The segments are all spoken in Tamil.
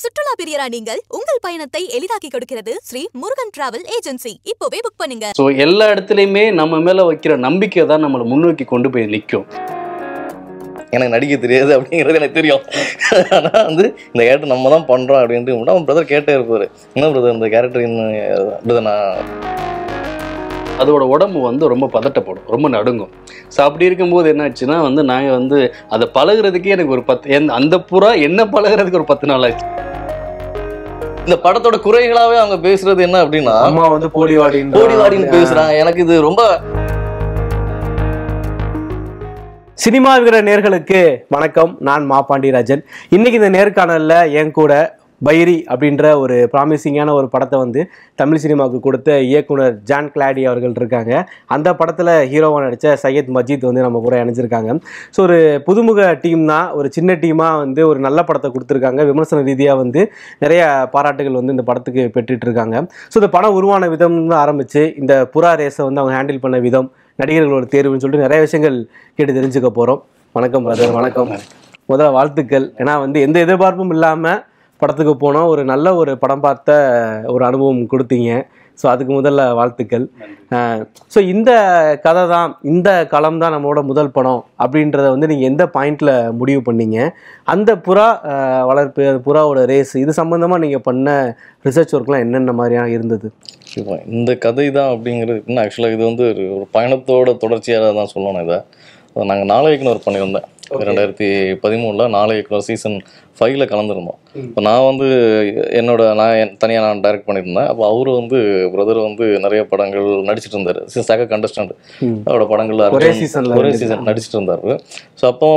சுற்றுலா பிரியரா நீங்கள் உங்கள் பயணத்தை எளிதாக்கி கொடுக்கிறது ஸ்ரீ முருகன் டிராவல் ஏஜென்சி. இப்போவே புக் பண்ணுங்க. ஸோ எல்லா இடத்துலையுமே நம்ம மேல வைக்கிற நம்பிக்கை தான் நம்மளை முன்னோக்கி கொண்டு போய் நிற்கும். எனக்கு நடிக்க தெரியாது அப்படிங்கிறது எனக்கு தெரியும். ஆனால் வந்து இந்த கேரக்டர் நம்ம தான் பண்ணுறோம் அப்படின்ட்டு அவன் பிரதர் கேட்டே இருப்பார், என்ன பிரதர் இந்த கேரக்டர் இன்னும் நான் அதோட உடம்பு வந்து ரொம்ப பதட்டப்படும், ரொம்ப நடுங்கும். ஸோ அப்படி இருக்கும்போது என்ன ஆச்சுன்னா வந்து நாங்கள் வந்து அதை பழகிறதுக்கே எனக்கு ஒரு 10 அந்த புறா என்ன பழகிறதுக்கு ஒரு 10 நாள் ஆச்சு. இந்த படத்தோட குறைகளாவே அவங்க பேசுறது என்ன அப்படின்னா, அம்மா வந்து போடிவாடின்னு பேசுறாங்க. எனக்கு இது ரொம்ப சினிமா விகிற நேர்களுக்கு வணக்கம். நான் மா பாண்டியராஜன். இன்னைக்கு இந்த நேர்காணல்ல என் கூட பைரி அப்படின்ற ஒரு ப்ராமிசிங்கான ஒரு படத்தை வந்து தமிழ் சினிமாவுக்கு கொடுத்த இயக்குனர் ஜான் கிளாடி அவர்கள் இருக்காங்க. அந்த படத்தில் ஹீரோவாக நடித்த சையத் மஜீத் வந்து நம்ம கூட இணைஞ்சிருக்காங்க. ஸோ ஒரு புதுமுக டீம் தான், ஒரு சின்ன டீமாக வந்து ஒரு நல்ல படத்தை கொடுத்துருக்காங்க. விமர்சன ரீதியாக வந்து நிறைய பாராட்டுகள் வந்து இந்த படத்துக்கு பெற்றுட்டு இருக்காங்க. ஸோ இந்த படம் உருவான விதம் ஆரம்பித்து இந்த புறா ரேஸை வந்து அவங்க ஹேண்டில் பண்ண விதம், நடிகர்களோட தேர்வுன்னு சொல்லிட்டு நிறைய விஷயங்கள் கேட்டு தெரிஞ்சுக்க போகிறோம். வணக்கம் பிரதர். வணக்கம். முதல்ல வாழ்த்துக்கள். ஏன்னா வந்து எந்த எதிர்பார்ப்பும் இல்லாமல் படத்துக்கு போனோம், ஒரு நல்ல ஒரு படம் பார்த்த ஒரு அனுபவம் கொடுத்தீங்க. ஸோ அதுக்கு முதல்ல வாழ்த்துக்கள். ஸோ இந்த கதை தான், இந்த களம் தான் நம்மளோட முதல் படம் அப்படின்றத வந்து நீங்கள் எந்த பாயிண்டில் முடிவு பண்ணீங்க? அந்த புறா வளர்ப்பு, புறாவோட ரேஸ், இது சம்மந்தமாக நீங்கள் பண்ண ரிசர்ச் ஒர்க்லாம் என்னென்ன மாதிரியாக இருந்தது? இந்த கதை தான் அப்படிங்கிறது ஆக்சுவலாக இது வந்து ஒரு பயணத்தோட தொடர்ச்சியாக தான் சொல்லணும். இதை நாங்கள் நாளை இயக்குனர் பண்ணியிருந்தேன் 2013 நாளை இயக்குனர் சீசன் 5 கலந்துருந்தோம். இப்போ நான் வந்து தனியாக நான் டைரக்ட் பண்ணியிருந்தேன். அப்போ அவரு வந்து பிரதர் வந்து நிறைய படங்கள் நடிச்சிட்டு இருந்தார். சக கண்டஸ்டன்ட் அவரோட படங்கள் ஒரே சீசன் நடிச்சிட்டு இருந்தார். ஸோ அப்போ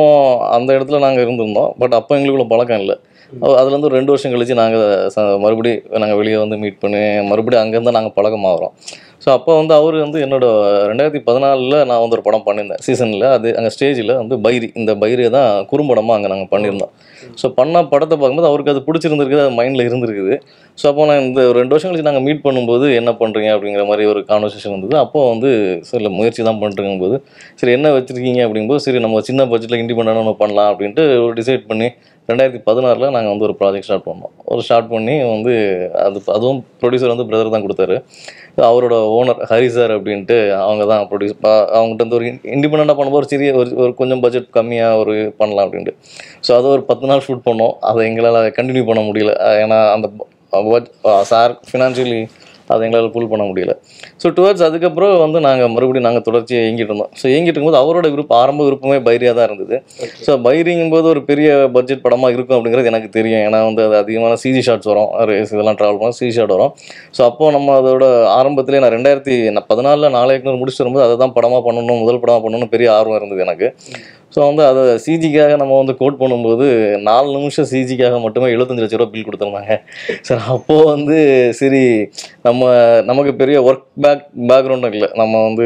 அந்த இடத்துல நாங்கள் இருந்திருந்தோம். பட் அப்போ எங்களுக்குள்ள பழக்கம் இல்லை. அதுலேருந்து ஒரு 2 வருஷம் கழிச்சு நாங்கள் மறுபடியும் நாங்கள் வெளியே வந்து மீட் பண்ணி மறுபடியும் அங்கேருந்து நாங்கள் பழக்கமாகறோம். ஸோ அப்போ வந்து அவர் வந்து என்னோட 2014 நான் வந்து ஒரு படம் பண்ணியிருந்தேன் சீசனில். அது அங்கே ஸ்டேஜில் வந்து பைரி, இந்த பைரியை தான் குறும்படமாக அங்கே நாங்கள் பண்ணியிருந்தோம். ஸோ பண்ண படத்தை பார்க்கும்போது அவருக்கு அது பிடிச்சிருந்துருக்குது, அது மைண்டில் இருந்திருக்குது. ஸோ அப்போ நான் இந்த 2 வருஷம் கழிச்சு நாங்கள் மீட் பண்ணும்போது என்ன பண்ணுறீங்க அப்படிங்கிற மாதிரி ஒரு கான்வர்சேஷன் இருந்தது. அப்போது வந்து சில முயற்சி தான் பண்ணுறங்கும்போது சரி என்ன வச்சுருக்கீங்க அப்படிங்கும்போது சரி நம்ம சின்ன பட்ஜெட்டில் இண்டிபெண்டாக நம்ம பண்ணலாம் அப்படின்ட்டு டிசைட் பண்ணி 2016 நாங்கள் வந்து ஒரு ப்ராஜெக்ட் ஸ்டார்ட் பண்ணி வந்து அதுவும் ப்ரொடியூசர் வந்து பிரதர் தான் கொடுத்தாரு. அவரோட ஓனர் ஹரி சார் அப்படின்ட்டு அவங்க தான் அவங்ககிட்ட வந்து ஒரு இண்டிபெண்டாக பண்ணும்போது ஒரு சிறிய ஒரு கொஞ்சம் பட்ஜெட் கம்மியாக ஒரு பண்ணலாம் அப்படின்ட்டு. ஸோ அதை ஒரு 10 நாள் ஷூட் பண்ணோம். அதை எங்களால் கண்டினியூ பண்ண முடியல. ஏன்னா அந்த சார் ஃபினான்ஷியலி அதை எங்களால் ஃபுல் பண்ண முடியல. ஸோ டுவர்ட்ஸ் அதுக்கப்புறம் வந்து நாங்கள் தொடர்ச்சியாக இயங்கிட்டு இருந்தோம். ஸோ இயங்கிட்டு இருக்கும்போது அவரோட ஆரம்ப விருப்பமே பைரியாக தான் இருந்தது. ஸோ பைரிங்கும்போது ஒரு பெரிய பட்ஜெட் படமாக இருக்கும் அப்படிங்கிறது எனக்கு தெரியும். ஏன்னா வந்து அது அதிகமான சிஜி ஷாட்ஸ் வரும், இதெல்லாம் ட்ராவல் பண்ணால் சிஜி ஷாட் வரும். ஸோ அப்போது நம்ம அதோட ஆரம்பத்திலே நான் 2014 நாளை இயக்குனர் முடிச்சுட்டு வரும்போது அதை தான் படமாக பண்ணணும், முதல் படமாக பண்ணணும்னு பெரிய ஆர்வம் இருந்தது எனக்கு. ஸோ வந்து அதை சிஜிக்காக நம்ம வந்து கோட் பண்ணும்போது 4 நிமிஷம் சிஜிக்காக மட்டுமே 75 லட்ச ரூபா பில் கொடுத்துருந்தாங்க. சார் அப்போது வந்து சரி நமக்கு பெரிய ஒர்க் பேக்ரவுண்டும் இல்லை. நம்ம வந்து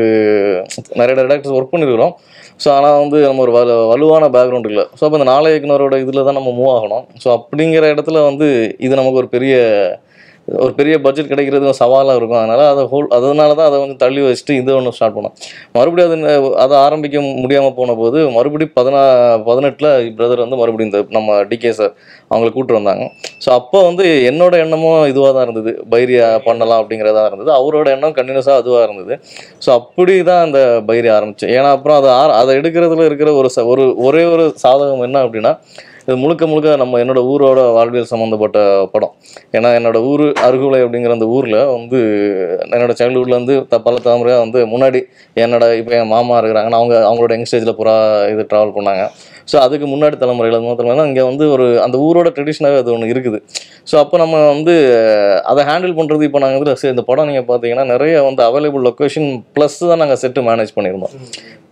நிறைய டேரக்டர்ஸ் ஒர்க் பண்ணியிருக்கிறோம். ஸோ ஆனால் வந்து நம்ம ஒரு வலுவான பேக்ரவுண்ட் இல்லை. ஸோ அப்போ இந்த நாளை இயக்குனரோட இதில் தான் நம்ம மூவ் ஆகணும். ஸோ அப்படிங்கிற இடத்துல வந்து இது நமக்கு ஒரு பெரிய பட்ஜெட் கிடைக்கிறது சவாலாக இருக்கும். அதனால தான் அதை கொஞ்சம் தள்ளி வச்சுட்டு இது ஒன்று ஸ்டார்ட் பண்ணோம். மறுபடியும் அதை ஆரம்பிக்க முடியாமல் போன போது மறுபடியும் 2018 பிரதர் வந்து மறுபடியும் இந்த நம்ம டிகே சார் அவங்களை கூப்பிட்டு வந்தாங்க. ஸோ அப்போ வந்து என்னோட எண்ணமும் இதுவாக தான் இருந்தது, பைரியா பண்ணலாம் அப்படிங்கிறதா இருந்தது. அவரோட எண்ணம் கண்டினியூஸாக அதுவாக இருந்தது. ஸோ அப்படி தான் அந்த பைரி ஆரம்பித்தேன். ஏன்னா அப்புறம் அதை எடுக்கிறதுல இருக்கிற ஒரே ஒரு சாதகம் என்ன அப்படின்னா, இது முழுக்க நம்ம என்னோட ஊரோட வாழ்வியல் சம்மந்தப்பட்ட படம். ஏன்னா என்னோட ஊர் அருகுலை அப்படிங்கிற அந்த ஊரில் வந்து என்னோட சைல்டுஹுட்லேருந்து பல தலைமுறையாக வந்து முன்னாடி இப்போ என் மாமா இருக்கிறாங்கன்னா அவங்களோட யங் ஸ்டேஜில் இது ட்ராவல் பண்ணாங்க. ஸோ அதுக்கு முன்னாடி தலைமுறையில் இங்கே வந்து அந்த ஊரோட ட்ரெடிஷனாகவே அது ஒன்று இருக்குது. ஸோ அப்போ நம்ம வந்து அதை ஹேண்டில் பண்ணுறது இப்போ நாங்கள் இந்த படம் நீங்கள் பார்த்தீங்கன்னா நிறைய வந்து அவைலபிள் லொக்கேஷன் ப்ளஸ் தான் நாங்கள் செட்டு மேனேஜ் பண்ணியிருந்தோம்.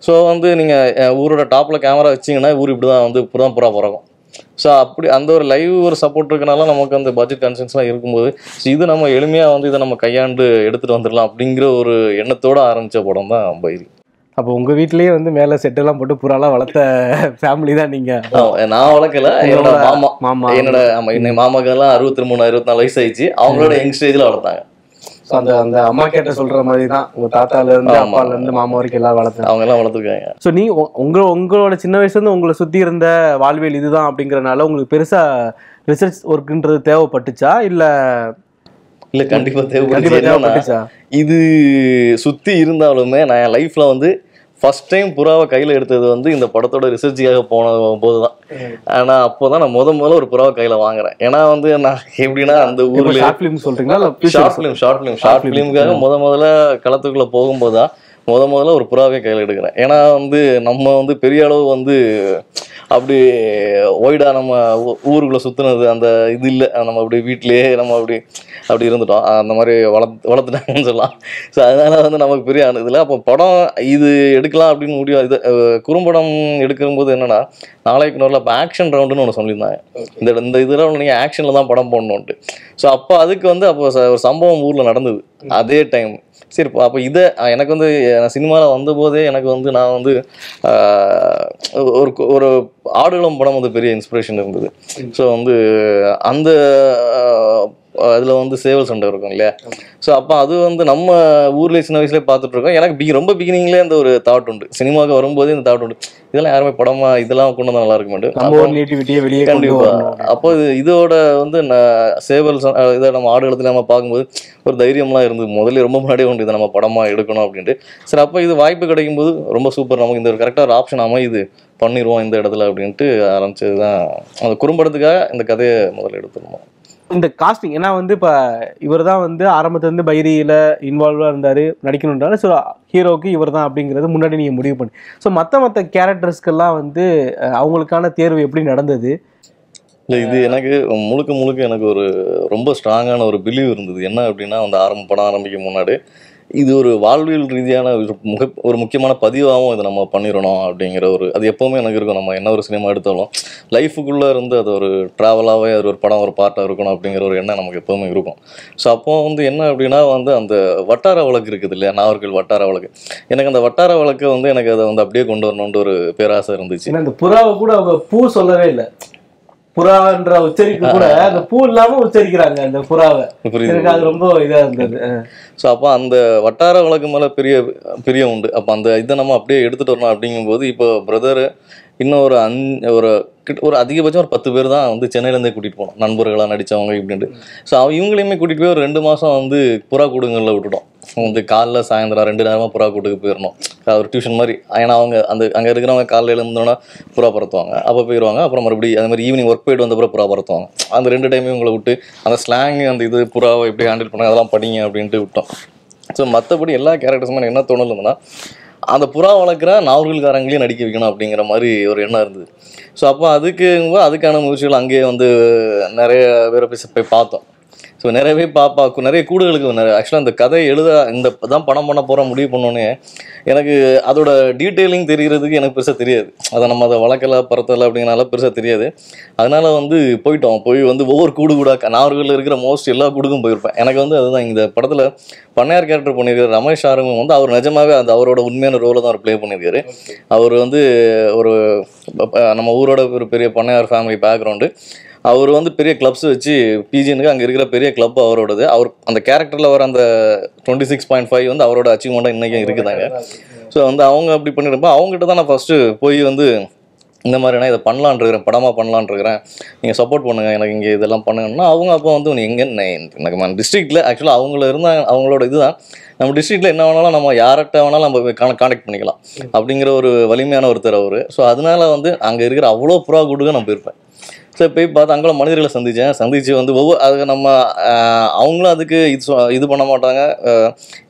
ஸோ வந்து நீங்கள் ஊரோட டாப்பில் கேமரா வச்சிங்கன்னா ஊர் இப்படி தான் வந்து புறா பிறக்கும். ஸோ அப்படி அந்த ஒரு லைவ் ஒரு சப்போர்ட் இருக்கனால நமக்கு அந்த பட்ஜெட் கன்சன்ஸ்லாம் இருக்கும்போது இது நம்ம எளிமையாக வந்து இதை நம்ம கையாண்டு எடுத்துகிட்டு வந்துடலாம் அப்படிங்கிற ஒரு எண்ணத்தோடு ஆரம்பித்த படம் தான் பைரி. அப்போ உங்கள் வீட்லேயே வந்து மேலே செட்டெல்லாம் போட்டு புறாலாம் வளர்த்த ஃபேமிலி தான் நீங்கள்? நான் வளர்க்கல, என்னோட மாமா என்னோட மாமாக்கெல்லாம் 63 64 வயசு ஆயிடுச்சு. அவங்களோட யங் ஸ்டேஜில் வளர்த்தாங்க. அந்த அம்மா கேட்ட சொல்ற மாதிரி தான் உங்க தாத்தால இருந்து அப்பால இருந்து மாமா வரைக்கும் எல்லாம் வளர்த்து அவங்க எல்லாம் வளர்த்துருக்காங்க. ஸோ நீ உங்களோட சின்ன வயசுல இருந்து உங்களை சுத்தி இருந்த வாழ்வியல் இதுதான் அப்படிங்கறனால உங்களுக்கு பெருசா ரிசர்ச் ஒர்க்குன்றது தேவைப்பட்டுச்சா இல்லை இல்ல கண்டிப்பா கண்டிப்பா தேவைப்பட்டுச்சு. தேவைப்பட்டுச்சா? இது சுத்தி இருந்தாலுமே நான் என் லைஃப்ல வந்து ஃபர்ஸ்ட் டைம் புறாவை கையில எடுத்தது வந்து இந்த படத்தோட ரிசர்ச்சுக்காக போன போதுதான். ஆனா அப்போதான் நான் முதல்ல ஒரு புறாவை கையில வாங்குறேன். ஏன்னா வந்து நான் எப்படின்னா அந்த ஊர்ல ஷார்ட் ஃபிலிம் சொல்றீங்களா இல்லை ஷார்ட் ஃபிலிமுக்காக முதல்ல களத்துக்குள்ள போகும்போதுதான் முதல்ல ஒரு புறாவே கையில எடுக்கிறேன். ஏன்னா வந்து நம்ம வந்து பெரிய அளவு வந்து அப்படி ஒய்டா நம்ம ஊருக்குள்ள சுத்துனது அந்த இது இல்லை. நம்ம அப்படி வீட்டிலேயே நம்ம அப்படி இருந்துட்டோம். அந்த மாதிரி வளர்த்துட்டாங்கன்னு சொல்லலாம். ஸோ அதனால வந்து நமக்கு பெரிய இதில் அப்போ படம் இது எடுக்கலாம் அப்படின்னு முடியும். இது குறும்படம் எடுக்கும்போது என்னன்னா நாளைக்கு நூறில் இப்போ ஆக்ஷன் ரவுண்டுன்னு ஒன்று சொல்லியிருந்தாங்க. இந்த இதில் நீங்கள் ஆக்ஷனில் தான் படம் போடணுன்ட்டு. ஸோ அப்போ அதுக்கு வந்து அப்போ ஒரு சம்பவம் ஊரில் நடந்தது அதே டைம். சரி அப்போ இதை எனக்கு வந்து சினிமாவில் வந்தபோதே எனக்கு வந்து நான் வந்து ஒரு ஆடுகளம் படம் வந்து பெரிய இன்ஸ்பிரேஷன் இருந்தது. ஸோ வந்து அந்த அதில் வந்து சேவல் சண்டை இருக்கும் இல்லையா. ஸோ அப்போ அது வந்து நம்ம ஊர்லேயே சின்ன வயசுலேயே பார்த்துட்டு இருக்கோம். எனக்கு ரொம்ப பிகினிங்லேயே அந்த ஒரு தாட் உண்டு. சினிமாவுக்கு வரும்போதே இந்த தாட் உண்டு, இதெல்லாம் யாருமே படமா இதெல்லாம் கொண்டு வந்தால் நல்லா இருக்குமாட்டு. கண்டிப்பா அப்போ இதோட வந்து சேவல் இதை நம்ம ஆடுகளத்தில் நம்ம பார்க்கும்போது ஒரு தைரியம்லாம் இருந்தது. முதல்ல ரொம்ப முன்னாடியே உண்டு இதை நம்ம படமா எடுக்கணும் அப்படின்ட்டு. சரி அப்போ இது வாய்ப்பு கிடைக்கும் போது ரொம்ப சூப்பர், நமக்கு இந்த ஒரு கரெக்டாக ஒரு ஆப்ஷன் அமையுது, பண்ணிடுவோம் இந்த இடத்துல அப்படின்ட்டு ஆரம்பிச்சது தான். அந்த குறும்படத்துக்காக இந்த கதையை முதல்ல எடுத்துருந்தோம். இந்த காஸ்டிங் ஏன்னா வந்து இப்போ இவர் தான் வந்து ஆரம்பத்துலேருந்து பைரியில் இன்வால்வாக இருந்தார் நடிக்கணுன்றாரு. ஸோ ஹீரோவுக்கு இவர் தான் அப்படிங்கிறது முன்னாடி நீங்கள் முடிவு பண்ணி, ஸோ மற்ற கேரக்டர்ஸ்க்கெல்லாம் வந்து அவங்களுக்கான தேர்வு எப்படி நடந்தது? இல்லை இது எனக்கு முழுக்க எனக்கு ஒரு ரொம்ப ஸ்ட்ராங்கான ஒரு பிலீவ் இருந்தது. என்ன அப்படின்னா அந்த படம் ஆரம்பிக்கும் முன்னாடி இது ஒரு வாழ்வியல் ரீதியான ஒரு முக்கியமான பதிவாகவும் இதை நம்ம பண்ணிடணும் அப்படிங்கிற ஒரு அது எப்போவுமே எனக்கு இருக்கும். நம்ம என்ன ஒரு சினிமா எடுத்தாலும் லைஃபுக்குள்ளே இருந்து அது ஒரு ட்ராவலாகவே அது ஒரு படம் ஒரு பார்ட்டாக இருக்கணும் அப்படிங்கிற ஒரு எண்ணம் நமக்கு எப்போவுமே இருக்கும். ஸோ அப்போ வந்து என்ன அப்படின்னா வந்து அந்த வட்டார வழக்கு இருக்குது இல்லையா, நாவர்கள் வட்டார வழக்கு. எனக்கு அந்த வட்டார வழக்கு வந்து எனக்கு அதை வந்து அப்படியே கொண்டு வரணுன்ற ஒரு பேராசை இருந்துச்சு. அந்த புறாவை கூட அவங்க பூ சொல்லவே இல்லை, புறான்ற உச்சரிப்பு கூட அந்த பூ இல்லாம உச்சரிக்கிறாங்க அந்த புறாவை. எனக்கு அது ரொம்ப இதா இருந்தது. ஸோ அப்போ அந்த வட்டார வழக்கு மேலே பெரிய உண்டு. அப்போ அந்த இதை நம்ம அப்படியே எடுத்துகிட்டு வரணும் அப்படிங்கும்போது இப்போ பிரதரு இன்னும் ஒரு அதிகபட்சம் ஒரு 10 பேர் தான் வந்து சென்னையிலேருந்தே கூட்டிகிட்டு போனோம், நண்பர்களாக நடித்தவங்க இப்படின்ட்டு. ஸோ இவங்களையுமே கூட்டிகிட்டு போய் ஒரு 2 மாதம் வந்து புறா கூடுங்களில் விட்டுட்டோம். வந்து காலைல சாயந்தரம் 2 நேரமாக புறா கூட்டுக்கு போயிடணும், ஒரு டியூஷன் மாதிரி. ஏன்னா அவங்க அங்கே இருக்கிறவங்க காலையில் இருந்தோன்னா புறா பறத்துவாங்க, அப்போ போயிடுவாங்க. அப்புறம் மறுபடியும் அது மாதிரி ஈவினிங் ஒர்க் போயிட்டு வந்தப்பறம் புறா பறத்துவாங்க. அந்த 2 டைமே உங்களை விட்டு அந்த ஸ்லாங் அந்த இது புறாவை எப்படி ஹேண்டில் பண்ணாங்க அதெல்லாம் படிங்க அப்படின்ட்டு விட்டோம். ஸோ மற்றபடி எல்லா கேரக்டர்ஸுமே எனக்கு என்ன தோணலைன்னா அந்த புறா வளர்க்குற நாவல்காரங்களையும் நடிக்க வைக்கணும் அப்படிங்கிற மாதிரி ஒரு எண்ணம் இருந்தது. ஸோ அப்போ அதுக்கான முயற்சிகள் அங்கேயே வந்து நிறைய பேரை போய் பார்த்தோம். ஸோ நிறையவே நிறைய கூடுகளுக்கு ஆக்சுவலாக அந்த கதை இந்த தான் படம் பண்ண போகிற முடிவு பண்ணோன்னே எனக்கு அதோட டீட்டெயிலிங் தெரிகிறதுக்கு எனக்கு பெருசாக தெரியாது. நம்ம அதை வளர்க்கலை பறத்தலை அப்படிங்கிறனால பெருசாக தெரியாது. அதனால் வந்து போய் வந்து ஒவ்வொரு கூடாக நாவர்களில் இருக்கிற மோஸ்ட் எல்லா கூடுக்கும் போயிருப்பேன். எனக்கு வந்து அதுதான் இந்த படத்தில் பண்ணையார் கேரக்டர் பண்ணியிருக்காரு ரமேஷ் ஆரம்பம் வந்து அவர் நிஜமாகவே அவரோட உண்மையான ரோலை தான் அவர் ப்ளே பண்ணியிருக்காரு. அவர் வந்து ஒரு நம்ம ஊரோட ஒரு பெரிய பண்ணையார் ஃபேமிலி பேக்ரவுண்டு. அவர் வந்து பெரிய கிளப்ஸ் வச்சு பிஜினுக்கு அங்கே இருக்கிற பெரிய கிளப் அவரோடது. அவர் அந்த கேரக்டரில் வர அந்த 26.5 வந்து அவரோட அச்சீவ்மெண்ட்டாக இன்றைக்கும் இருக்குதாங்க. ஸோ வந்து அவங்க அப்படி பண்ணிருப்போம். அவங்ககிட்ட தான் நான் ஃபஸ்ட்டு போய் வந்து இந்த மாதிரினா இதை பண்ணலான்ருக்கிறேன், படமாக பண்ணலான்ருக்கிறேன், நீங்கள் சப்போர்ட் பண்ணுங்கள், எனக்கு இங்கே இதெல்லாம் பண்ணுங்கன்னா அவங்க அப்போ வந்து எங்கே எனக்கு டிஸ்ட்ரிக்டில் ஆக்சுவலாக அவங்களோட இதுதான் நம்ம டிஸ்ட்ரிக்டில் என்ன வேணாலும் நம்ம யார்கிட்ட வேணாலும் நம்ம கான்டாக்ட் பண்ணிக்கலாம் அப்படிங்கிற ஒரு வலிமையான ஒருத்தர் அவர். ஸோ அதனால வந்து அங்கே இருக்கிற அவ்வளோ புறா கூடுக நான் போயிருப்பேன். ஸோ போய் பார்த்து அங்கே மனிதர்களை சந்தித்து வந்து அதுக்கு நம்ம அவங்களும் அதுக்கு இது பண்ண மாட்டாங்க.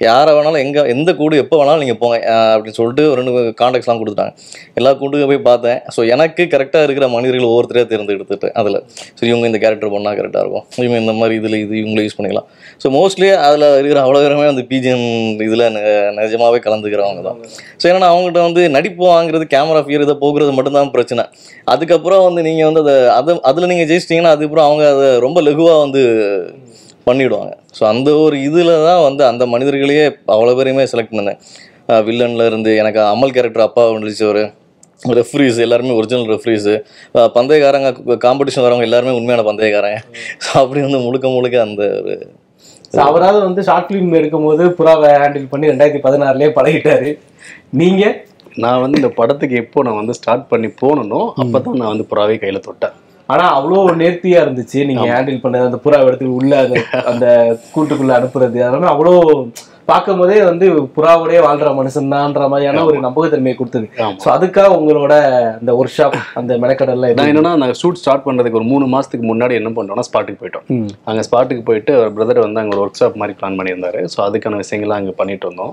யாரை வேணாலும் எந்த கூடு எப்போ வேணாலும் நீங்கள் போங்க அப்படின்னு சொல்லிட்டு 2 கான்டாக்ட்ஸ்லாம் கொடுத்துட்டாங்க. எல்லா கூட்டுக்கு போய் பார்த்தேன். ஸோ எனக்கு கரெக்டாக இருக்கிற மனிதர்கள் ஒவ்வொருத்தரையாக தேர்ந்தெடுத்துட்டேன். அதில் சரி இவங்க இந்த கேரக்டர் பண்ணால் கரெக்டாக இருக்கும், இவங்க இந்த மாதிரி இதில் இவங்களை யூஸ் பண்ணிக்கலாம். ஸோ மோஸ்ட்லி அதில் இருக்கிற அவ்வளோ பேருமே வந்து பிஜிஎம் இதில் நிஜமாகவே கலந்துக்கிறவங்க தான். ஸோ ஏன்னா அவங்ககிட்ட வந்து நடிப்பு வாங்குறது, கேமரா ஃபியர் இதை போக்குறது மட்டும்தான் பிரச்சனை. அதுக்கப்புறம் வந்து நீங்கள் வந்து அதில் நீங்கள் ஜெயிச்சிட்டிங்கன்னா அதுக்கப்புறம் அவங்க அதை ரொம்ப லகுவாக வந்து பண்ணிவிடுவாங்க. ஸோ அந்த ஒரு இதில் தான் வந்து அந்த மனிதர்களையே அவ்வளோ பேரையுமே செலக்ட் பண்ணேன். வில்லனில் இருந்து எனக்கு அமல் கேரக்டர் அப்பா வந்துச்சு, ஒரு ரெஃப்ரீஸ் எல்லாருமே ஒரிஜினல் ரெஃப்ரீஸு, பந்தயக்காரங்க காம்படிஷன் வரவங்க எல்லாருமே உண்மையான பந்தயக்காரங்க. ஸோ அப்படி வந்து முழுக்க அந்த ஒரு அவராவது வந்து ஷார்ட் ஃபிலிம் எடுக்கும்போது புறாவை ஹேண்டில் பண்ணி 2016 பழகிட்டாரு. நீங்கள் நான் வந்து இந்த படத்துக்கு எப்போ நான் வந்து ஸ்டார்ட் பண்ணி போனனோ அப்போ தான் நான் வந்து புறாவே கையில் தொட்டேன். ஆனா அவ்வளோ நேர்த்தியா இருந்துச்சு நீங்க ஹேண்டில் பண்ணது. அந்த புறா இடத்துக்கு உள்ள அந்த கூட்டுக்குள்ள அனுப்புறது அதெல்லாமே அவ்வளோ பார்க்கும் போதே வந்து புறாவோடய வாழ்ற மனுஷன் தான்ற மாதிரியான ஒரு நம்பகத்தன்மையை கொடுத்தது. ஸோ அதுக்காக உங்களோட அந்த ஒர்க் ஷாப் அந்த மெனக்கடல்ல என்னன்னா நாங்கள் ஷூட் ஸ்டார்ட் பண்றதுக்கு ஒரு 3 மாசத்துக்கு முன்னாடி என்ன பண்ணோம்னா ஸ்பாட்டுக்கு போயிட்டோம். அங்கே ஸ்பாட்டுக்கு போயிட்டு அவர் பிரதர் வந்து அங்கே ஒரு ஒர்க் ஷாப் மாதிரி பிளான் பண்ணியிருந்தாரு. ஸோ அதுக்கான விஷயங்கள்லாம் அங்கே பண்ணிட்டு இருந்தோம்.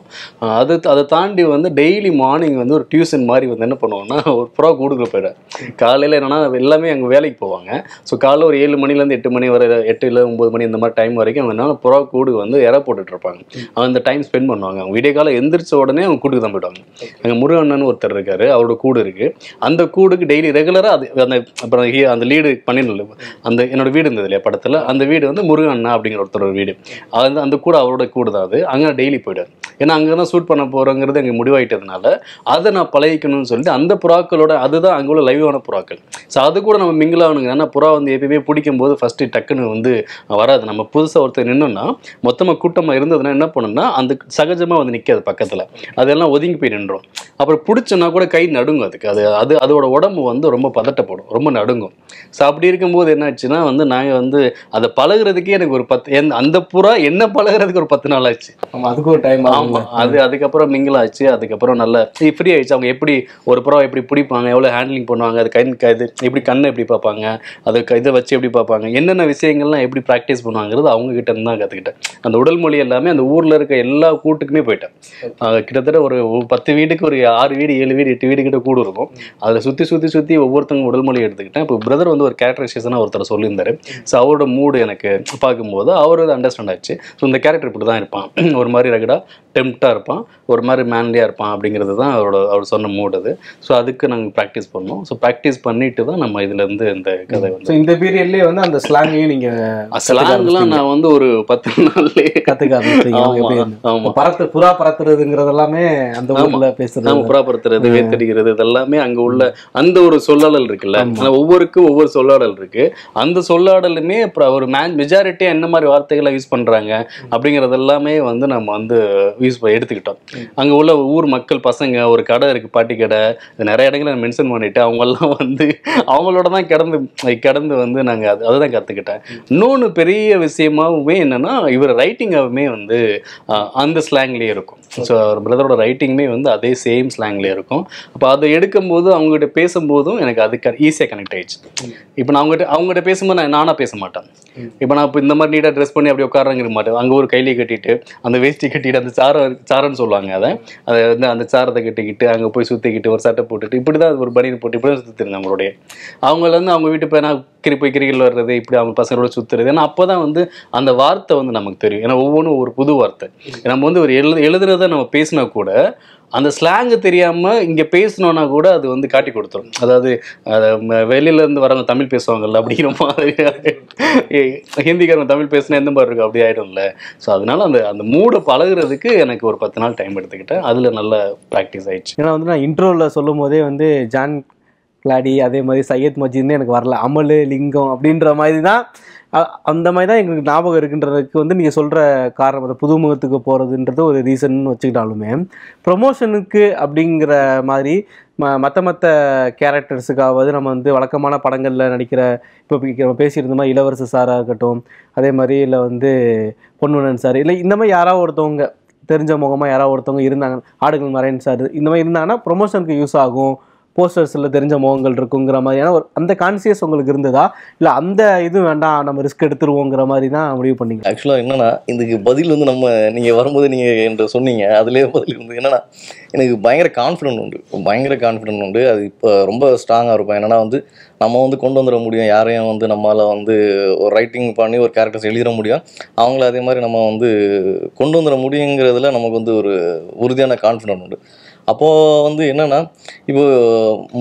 அதை தாண்டி வந்து டெய்லி மார்னிங் வந்து ஒரு டியூஷன் மாதிரி வந்து என்ன பண்ணுவோம்னா ஒரு புறா கூடுக்குள்ள போயிடுறேன். காலையில் என்னன்னா எல்லாமே அங்கே வேலைக்கு போவாங்க. ஸோ காலையில் ஒரு 7 மணிலேருந்து 8 மணி வரை 8 இல்லை 9 மணி இந்த மாதிரி டைம் வரைக்கும் அவங்க என்ன புறா கூடு வந்து இற போட்டுட்டு இருப்பாங்க. அந்த டைம் ஸ்பெண்ட் பண்ணுவாங்க. அவங்க விடிய காலம் எந்திரிச்ச உடனே அவங்க கூட்டுக்கு தான் போயிடுவாங்க. அங்கே முருகண்ணன் ஒருத்தர் இருக்காரு, அவரோட கூடு இருக்கு. அந்த கூடுக்கு டெய்லி ரெகுலராக அது அந்த அப்புறம் அந்த லீடு பண்ணிடல அந்த என்னோட வீடு இருந்தது இல்லையா படத்தில், அந்த வீடு வந்து முருகண்ணா அப்படிங்கிற ஒருத்தரோட வீடு. அந்த கூடு அவரோட கூடு தான் அது. அங்கே டெய்லி போயிடுவார். ஏன்னா அங்கே தான் ஷூட் பண்ண போகிறோங்கிறது அங்கே முடிவாயிட்டதுனால அதை நான் பழகிக்கணும்னு சொல்லிட்டு அந்த புறாக்களோட அதுதான் அங்கே உள்ள லைவான புறாக்கள். ஸோ அது கூட நம்ம மிங்கிள் ஆகணுங்க. ஏன்னா புறா வந்து எப்பயுமே பிடிக்கும் போது ஃபஸ்ட்டு டக்குன்னு வந்து வராது. நம்ம புதுசாக ஒருத்தர் நின்னோம்னா மொத்தமாக கூட்டமாக இருந்ததுன்னா என்ன பண்ணணும்னா அந்த சகஜமாக வந்து நிற்காது பக்கத்தில், அதெல்லாம் ஒதுங்கி போய் நின்றோம். அப்புறம் பிடிச்சோன்னா கூட கை நடுங்கும். அதுக்கு அதோட உடம்பு வந்து ரொம்ப பதட்டப்படும், ரொம்ப நடுங்கும். ஸோ அப்படி இருக்கும்போது என்ன ஆச்சுன்னா வந்து நாங்கள் வந்து அதை பழகுறதுக்கே எனக்கு ஒரு 10 அந்த புறா என்ன பழகுறதுக்கு ஒரு 10 நாள் ஆச்சு. அதுக்கு ஒரு டைம். ஆமாம், அதுக்கப்புறம் மிங்கிள் ஆச்சு. அதுக்கப்புறம் நல்லா ஃப்ரீ ஆயிடுச்சு. அவங்க எப்படி ஒரு புறா எப்படி பிடிப்பாங்க, எவ்வளோ ஹேண்ட்லிங் பண்ணுவாங்க, அது இது எப்படி கண்ணை எப்படி பார்ப்பாங்க, அது இதை வச்சு எப்படி பார்ப்பாங்க, என்னென்ன விஷயங்கள்லாம் எப்படி ப்ராக்டிஸ் பண்ணுவாங்கிறது அவங்க கிட்ட இருந்து தான் கற்றுக்கிட்டேன். அந்த உடல் மொழி எல்லாமே அந்த ஊரில் இருக்க எல்லா கூட்டுக்குமே போயிட்டேன். கிட்டத்தட்ட ஒரு 10 வீட்டுக்கு ஒரு 6 வீடு 7 வீடு 8 வீடு கிட்ட கூடு இருக்கும். அதில் சுற்றி ஒவ்வொருத்தவங்க உடல் மொழி எடுத்துக்கிட்டேன். இப்போ பிரதர் வந்து ஒரு கேரக்டரைசேஷனாக ஒருத்தர் சொல்லியிருந்தாரு. ஸோ அவரோட மூடு எனக்கு பார்க்கும்போது அவர் அண்டர்ஸ்டாண்ட் ஆச்சு. ஸோ இந்த கேரக்டர் இப்படி தான் இருப்பான், ஒரு மாதிரி ரகடாக டெம்ப்டாக இருப்பான், ஒரு மாதிரி மேன்லியாக இருப்பான் அப்படிங்கிறது தான் அவர் சொன்ன மூடு அது. ஸோ அதுக்கு நாங்கள் ப்ராக்டிஸ் பண்ணோம். ஸோ ப்ராக்டிஸ் பண்ணிட்டு தான் நம்ம இதுலேருந்து இந்த கதை வந்து. ஸோ இந்த பீரியட்லேயே வந்து அந்த ஸ்லாங்கையும் நீங்கள் ஸ்லாங்லாம் நான் வந்து ஒரு 10 நாள்லேயே கற்றுக்க ஆரம்பிச்சிங்க. ஆமாம், புறா பறத்துறதுங்கிறது எல்லாமே அந்த ஊர்ல பேசுறது, நம்ம புறா பறத்துறது, வேத்தடிக்கிறது, இதெல்லாமே அங்கே உள்ள அந்த ஒரு சொல்லாடல் இருக்குல்ல. ஒவ்வொருக்கும் ஒவ்வொரு சொல்லாடல் இருக்கு. அந்த சொல்லாடலுமே அப்புறம் ஒரு மெஜாரிட்டியாக என்ன மாதிரி வார்த்தைகளை யூஸ் பண்ணுறாங்க அப்படிங்கிறது எல்லாமே வந்து நம்ம வந்து எடுத்துக்கிட்டோம். அங்கே உள்ள ஊர் மக்கள் பசங்க ஒரு கடை இருக்கு, பாட்டி கடை, நிறைய இடங்களை மென்ஷன் பண்ணிட்டு அவங்கெல்லாம் வந்து அவங்களோட தான் கிடந்து வந்து நாங்கள் அதுதான் கற்றுக்கிட்டேன். இன்னொன்று பெரிய விஷயமாகவே என்னன்னா இவர் ரைட்டிங்காகவுமே வந்து அந்த ஸ்லாங்லேயே இருக்கும். ஸோ அவர் பிரதரோட ரைட்டிங்குமே வந்து அதே சேம் ஸ்லாங்லேயே இருக்கும். அப்போ அதை எடுக்கும்போது அவங்ககிட்ட பேசும்போதும் எனக்கு அதுக்கு ஈஸியாக கனெக்ட் ஆயிடுச்சு. இப்போ நான் அவங்ககிட்ட பேசும்போது நானாக பேச மாட்டேன். இப்போ நான் இப்போ இந்த மாதிரி நீட்டாக ட்ரெஸ் பண்ணி அப்படி உட்காரங்கிற மாட்டேன். அங்கே ஒரு கையிலே கட்டிட்டு அந்த வேஷ்டி கட்டிட்டு அந்த சாரன்னு சொல்லுவாங்க, அதை வந்து அந்த சாரத்தை கட்டிக்கிட்டு அங்கே போய் சுற்றிக்கிட்டு ஒரு சட்டை போட்டுட்டு இப்படி தான் ஒரு பனியன் போட்டு இப்படி தான் சுற்றிருந்தேன். நம்மளுடைய அவங்கள வந்து அவங்க வீட்டு போய் நான் கிரிக்கெட் வர்றது, இப்படி அவங்க பசங்களோட சுற்றுறது. ஏன்னா அப்போ தான் வந்து அந்த வார்த்தை வந்து நமக்கு தெரியும். ஏன்னா ஒவ்வொன்றும் ஒரு புது வார்த்தை. நம்ம வந்து ஒரு எழுதுறத நம்ம பேசினா கூட அந்த ஸ்லாங்கு தெரியாமல் இங்கே பேசணுன்னா கூட அது வந்து காட்டி கொடுத்துரும். அதாவது வெளியிலேருந்து வரவங்க தமிழ் பேசுவாங்கல்ல அப்படிங்கிற மாதிரி, ஹிந்திக்காரங்க தமிழ் பேசினா எந்த மாதிரி இருக்கும் அப்படி ஆகிடும்ல. ஸோ அதனால அந்த மூடை பழகுறதுக்கு எனக்கு ஒரு 10 நாள் டைம் எடுத்துக்கிட்டேன். அதில் நல்ல ப்ராக்டிஸ் ஆயிடுச்சு. ஏன்னா வந்து நான் இன்ட்ரோவில் சொல்லும் போதே வந்து ஜான் கிளாடி அதே மாதிரி சையத் மஜீத்னு எனக்கு வரல, அமல் லிங்கம் அப்படின்ற மாதிரி தான் அந்த மாதிரி தான் எங்களுக்கு ஞாபகம் இருக்குன்றதுக்கு வந்து நீங்கள் சொல்கிற காரணம் அந்த புதுமுகத்துக்கு போகிறதுன்றது ஒரு ரீசன் வச்சுக்கிட்டாலுமே ப்ரொமோஷனுக்கு அப்படிங்கிற மாதிரி மற்ற கேரக்டர்ஸுக்காவது நம்ம வந்து வழக்கமான படங்களில் நடிக்கிற இப்போ பேசியிருந்த மாதிரி இளவரசு சாராக இருக்கட்டும், அதே மாதிரி இல்லை வந்து பொன்வனன் சார், இல்லை இந்த மாதிரி யாராவது ஒருத்தவங்க தெரிஞ்ச முகமாக யாராவது ஒருத்தவங்க இருந்தாங்க, ஆடுகள் மறையன் சார், இந்த மாதிரி இருந்தாங்கன்னா ப்ரொமோஷனுக்கு யூஸ் ஆகும், போஸ்டர்ஸில் தெரிஞ்ச முகங்கள் இருக்குங்கிற மாதிரியான ஒரு அந்த கான்சியஸ் உங்களுக்கு இருந்ததா, இல்லை அந்த இது வேண்டாம் நம்ம ரிஸ்க் எடுத்துருவோங்கிற மாதிரி தான் முடிவு பண்ணீங்க? ஆக்சுவலாக என்னன்னா இதுக்கு பதில் வந்து நீங்கள் வரும்போது நீங்கள் என்று சொன்னீங்க, அதுலேயே பதில் வந்து என்னன்னா எனக்கு பயங்கர கான்ஃபிடென்ட் உண்டு. அது இப்போ ரொம்ப ஸ்ட்ராங்காக இருக்கும். என்னன்னா வந்து நம்ம வந்து கொண்டு வந்துட முடியும், யாரையும் வந்து நம்மளால் வந்து ஒரு ரைட்டிங் பண்ணி ஒரு கேரக்டர்ஸ் எழுதிட முடியும், அவங்கள அதே மாதிரி நம்ம வந்து கொண்டு வந்துட முடியுங்கிறதுல நமக்கு வந்து ஒரு உறுதியான கான்ஃபிடென்ட் உண்டு. அப்போது வந்து என்னென்னா இப்போ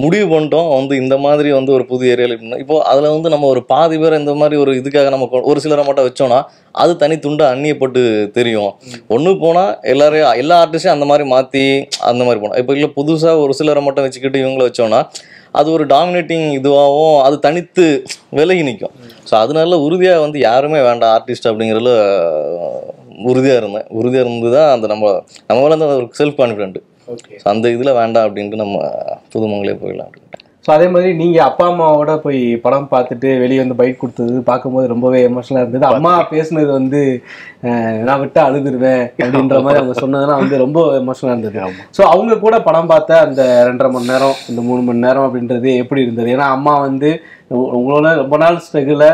முடிவு பண்ணிட்டோம் வந்து இந்த மாதிரி வந்து ஒரு புது ஏரியாவில் இப்போது அதில் வந்து நம்ம ஒரு பாதி பேர் இந்த மாதிரி ஒரு இதுக்காக நம்ம ஒரு சிலரை மட்டும் வச்சோன்னா அது தனி துண்டு அந்நியப்பட்டு தெரியும். ஒன்று போனால் எல்லா ஆர்டிஸ்டையும் அந்த மாதிரி மாற்றி அந்த மாதிரி போனோம். இப்போ இல்லை புதுசாக ஒரு சிலரை மட்டும் வச்சுக்கிட்டு இவங்கள வச்சோன்னா அது ஒரு டாமினேட்டிங் இதுவாகவும் அது தனித்து விலகி நிற்கும். ஸோ அதனால உறுதியாக வந்து யாருமே வேண்டாம் ஆர்டிஸ்ட் அப்படிங்கிறதுல உறுதியாக இருந்து தான் அந்த நம்ம மேலே அந்த ஒரு செல்ஃப் கான்ஃபிடென்ட் அந்த இதில் வேண்டாம் அப்படின்ட்டு நம்ம புதுமங்களே போயிடலாம். ஸோ அதே மாதிரி நீங்க அப்பா அம்மாவோட போய் படம் பார்த்துட்டு வெளியே வந்து பைக் கொடுத்தது பார்க்கும்போது ரொம்பவே எமோஷனலா இருந்தது. அம்மா பேசுனது வந்து நான் விட்டு அழுதுருவேன் அப்படின்ற மாதிரி அவங்க சொன்னதெல்லாம் வந்து ரொம்ப எமோஷனலா இருந்தது. ஸோ அவங்க கூட படம் பார்த்த அந்த 2.5 மணி நேரம் இந்த 3 மணி நேரம் அப்படின்றது எப்படி இருந்தது? ஏன்னா அம்மா வந்து உங்களோட ரொம்ப நாள் ஸ்ட்ரகிள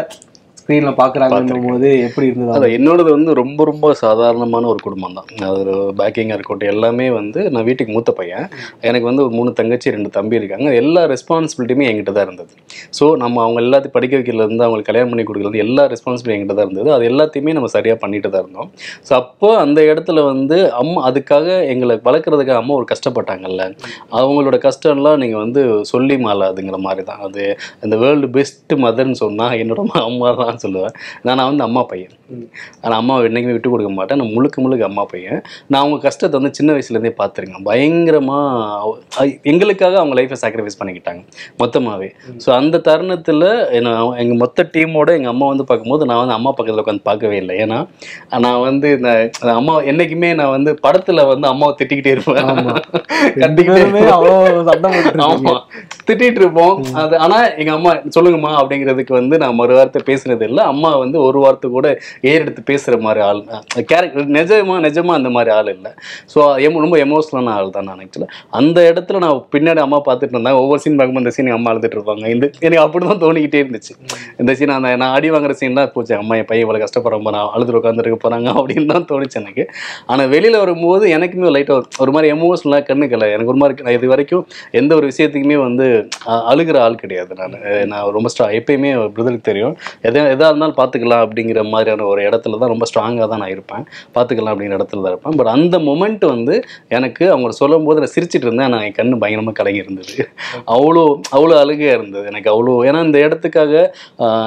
ஸ்க்ரீன்ல பாக்குறாங்கன்னும் போது எப்படி இருந்தது? அதான் என்னோடது வந்து ரொம்ப ரொம்ப சாதாரணமான ஒரு குடும்பம் தான். அது ஒரு பேக்கிங்காக இருக்கட்டும் எல்லாமே வந்து நான் வீட்டுக்கு மூத்த பையன். எனக்கு வந்து 3 தங்கச்சி 2 தம்பி இருக்காங்க. எல்லா ரெஸ்பான்சிபிலிட்டியுமே என்கிட்ட தான் இருந்தது. ஸோ நம்ம அவங்க எல்லாத்தையும் படிக்க வைக்கிறதுலேருந்து அவங்களுக்கு கல்யாணம் பண்ணி கொடுக்குறது எல்லா ரெஸ்பான்சிபிலிட்டி என்கிட்ட தான் இருந்தது. அது எல்லாத்தையுமே நம்ம சரியாக பண்ணிட்டு தான் இருந்தோம். ஸோ அப்போ அந்த இடத்துல வந்து அம்மா அதுக்காக எங்களை வளர்க்குறதுக்காக அம்மா ஒரு கஷ்டப்பட்டாங்கல்ல, அவங்களோட கஷ்டம்லாம் நீங்கள் வந்து சொல்லி மாலாதுங்கிற மாதிரி தான். அது இந்த வேர்ல்டு பெஸ்ட் மதர்ன்னு சொன்னால் என்னோட அம்மா தான் சொல்லுவேன். நான் வந்து அம்மா பையன். ஆனால் அம்மாவை என்றைக்குமே விட்டு கொடுக்க மாட்டேன். நான் முழுக்க அம்மா பையன். நான் அவங்க கஷ்டத்தை வந்து சின்ன வயசுலேருந்தே பார்த்துருக்கேன். பயங்கரமாக எங்களுக்காக அவங்க லைஃப்பை சாக்ரிஃபைஸ் பண்ணிக்கிட்டாங்க மொத்தமாகவே. ஸோ அந்த தருணத்தில் எங்கள் மொத்த டீமோட எங்கள் அம்மா வந்து பார்க்கும்போது நான் வந்து அம்மா பக்கத்தில் உட்காந்து பார்க்கவே இல்லை. ஏன்னா நான் வந்து இந்த அம்மா என்றைக்குமே நான் வந்து படத்தில் வந்து அம்மாவை திட்டிக்கிட்டே இருப்பேன். ஆமாம் திட்டிகிட்டு இருப்போம். அது ஆனால் எங்கள் அம்மா சொல்லுங்கம்மா அப்படிங்கிறதுக்கு வந்து நான் மறு வார்த்தை பேசுனது இல்லை. அம்மா வந்து ஒரு வார்த்தை கூட ஏறெடுத்து பேசுகிற மாதிரி ஆள் கேரக்டர் நிஜமா அந்த மாதிரி ஆள் இல்லை. ஸோ ரொம்ப எமோஷனலான ஆள் தான் நான். ஆக்சுவலாக அந்த இடத்துல நான் பின்னாடி அம்மா பார்த்துட்டு இருந்தேன். ஒவ்வொரு சீன் பார்க்கும்போது இந்த சீன் அம்மா அழுதுட்டு இருப்பாங்க. எனக்கு அப்படி தான் தோணிக்கிட்டே இருந்துச்சு. இந்த சீன் நான் அடி வாங்குற சீன் தான் போச்சு. அம்மா என் பையன் இவ்வளோ கஷ்டப்படுறப்ப நான் அழுதுட்டு உட்காந்துருக்க போகிறாங்க அப்படின்னு தான் தோணுச்சு எனக்கு. ஆனால் வெளியில் வரும்போது எனக்குமே லைட்டாக ஒரு மாதிரி எமோஷனலாக கண்ணுக்கலை. எனக்கு ஒரு மாதிரி இது வரைக்கும் எந்த ஒரு விஷயத்துக்குமே வந்து அழுகிற ஆள் கிடையாது. நான் ரொம்ப எப்பயுமே பிரதருக்கு தெரியும் எதாக இருந்தாலும் பார்த்துக்கலாம் அப்படிங்கிற மாதிரியான ஒரு இடத்துல தான் ரொம்ப ஸ்ட்ராங்காக தான் நான் இருப்பேன். பார்த்துக்கலாம் அப்படிங்கிற இடத்துல தான் இருப்பேன். பட் அந்த மொமெண்ட் வந்து எனக்கு அவங்க சொல்லும் போது நான் சிரிச்சிட்டு இருந்தேன். நான் என் கண்ணு பயங்கரமாக கலங்கி இருந்தது. அவ்வளோ அழுகையாக இருந்தது எனக்கு. ஏன்னா இந்த இடத்துக்காக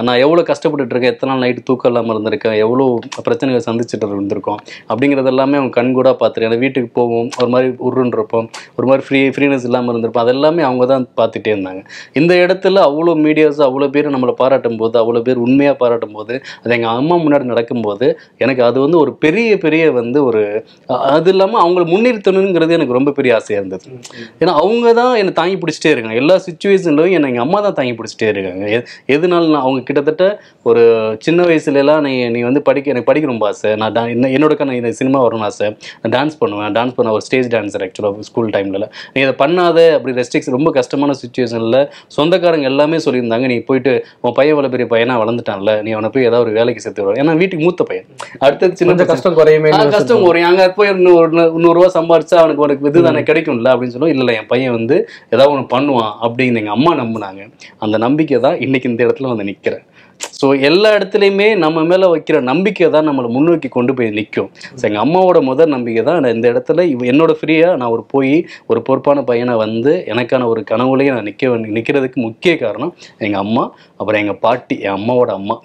நான் எவ்வளோ கஷ்டப்பட்டுட்டு இருக்கேன், எத்தனை நாள் நைட்டு தூக்கம் இல்லாமல் இருந்திருக்கேன், எவ்வளோ பிரச்சனைகள் சந்திச்சுட்டு இருந்திருக்கோம் அப்படிங்கிறது எல்லாமே அவங்க கண் கூட பார்த்துருக்கேன். எனக்கு வீட்டுக்கு போவோம் ஒரு மாதிரி உருன்னு இருப்போம், ஒரு மாதிரி ஃப்ரீனஸ் இல்லாமல் இருந்திருப்போம். அதெல்லாமே அவங்க தான் பார்த்துட்டே இருந்தாங்க. இந்த இடத்துல அவ்வளோ மீடியாஸ் அவ்வளோ பேர் நம்மளை பாராட்டும் போது, அவ்வளோ பேர் உண்மையாக பாராட்டும் போது, அது எங்கள் அம்மா முன்னாடி நடக்கும்போது எனக்கு அது வந்து ஒரு பெரிய வந்து ஒரு அது இல்லாமல் அவங்களை முன்னிறுத்தணுங்கிறது எனக்கு ரொம்ப பெரிய ஆசையாக இருந்தது. ஏன்னா அவங்க தான் என்னை தாங்கி பிடிச்சிட்டே இருக்காங்க. எல்லா சுச்சுவேஷன்லையும் என்னை எங்கள் அம்மா தான் தாங்கி பிடிச்சிட்டே இருக்காங்க. எதுனாலும் அவங்க கிட்டத்தட்ட ஒரு சின்ன வயசுலலாம் நீ வந்து எனக்கு படிக்க ரொம்ப ஆசை, நான் என்னோட இந்த சினிமா வரணும்னு ஆசை, நான் டான்ஸ் பண்ண ஒரு ஸ்டேஜ் டான்ஸர் ஆக்சுவலாக ஸ்கூல் டைமில். நீ இதை பண்ணாத அப்படி ரெஸ்ட்ரிக்ஷன் ரொம்ப கஷ்டமான சுச்சுவேஷனில் சொந்தக்காரங்க எல்லாமே சொல்லியிருந்தாங்க, நீ போயிட்டு உன் பையன் இவ்வளோ பெரிய பையனா வளர்ந்துட்டான்ல, நீ அவனை போய் ஏதாவது ஒரு வேலைக்கு சேர்த்து விடுவான். ஏன்னா வீட்டுக்கு மூத்த பையன், அடுத்தது சின்ன கஷ்டம் குறையுமே, கஷ்டம் குறையும். அங்கே போய் 100 ரூபா சம்பாரிச்சா அவனுக்கு இது தானே கிடைக்கும்ல அப்படின்னு சொல்லுவோம். இல்லை என் பையன் வந்து ஏதாவது ஒன்று பண்ணுவான் அப்படின்னு எங்கள் அம்மா நம்பினாங்க. அந்த நம்பிக்கை தான் இன்னைக்கு இந்த இடத்துல வந்து நிற்கிறேன். ஸோ எல்லா இடத்துலையுமே நம்ம மேலே வைக்கிற நம்பிக்கை தான் நம்மளை முன்னோக்கி கொண்டு போய் நிற்கும். ஸோ எங்கள் அம்மாவோட முதல் நம்பிக்கை தான் நான் இந்த இடத்துல என்னோட ஃப்ரீயாக நான் ஒரு பொறுப்பான பையனை வந்து எனக்கான ஒரு கனவுலையே நான் நிற்கிறதுக்கு முக்கிய காரணம் எங்கள் அம்மா, அப்புறம் எங்கள் பாட்டி, என் அம்மாவோட அம்மா.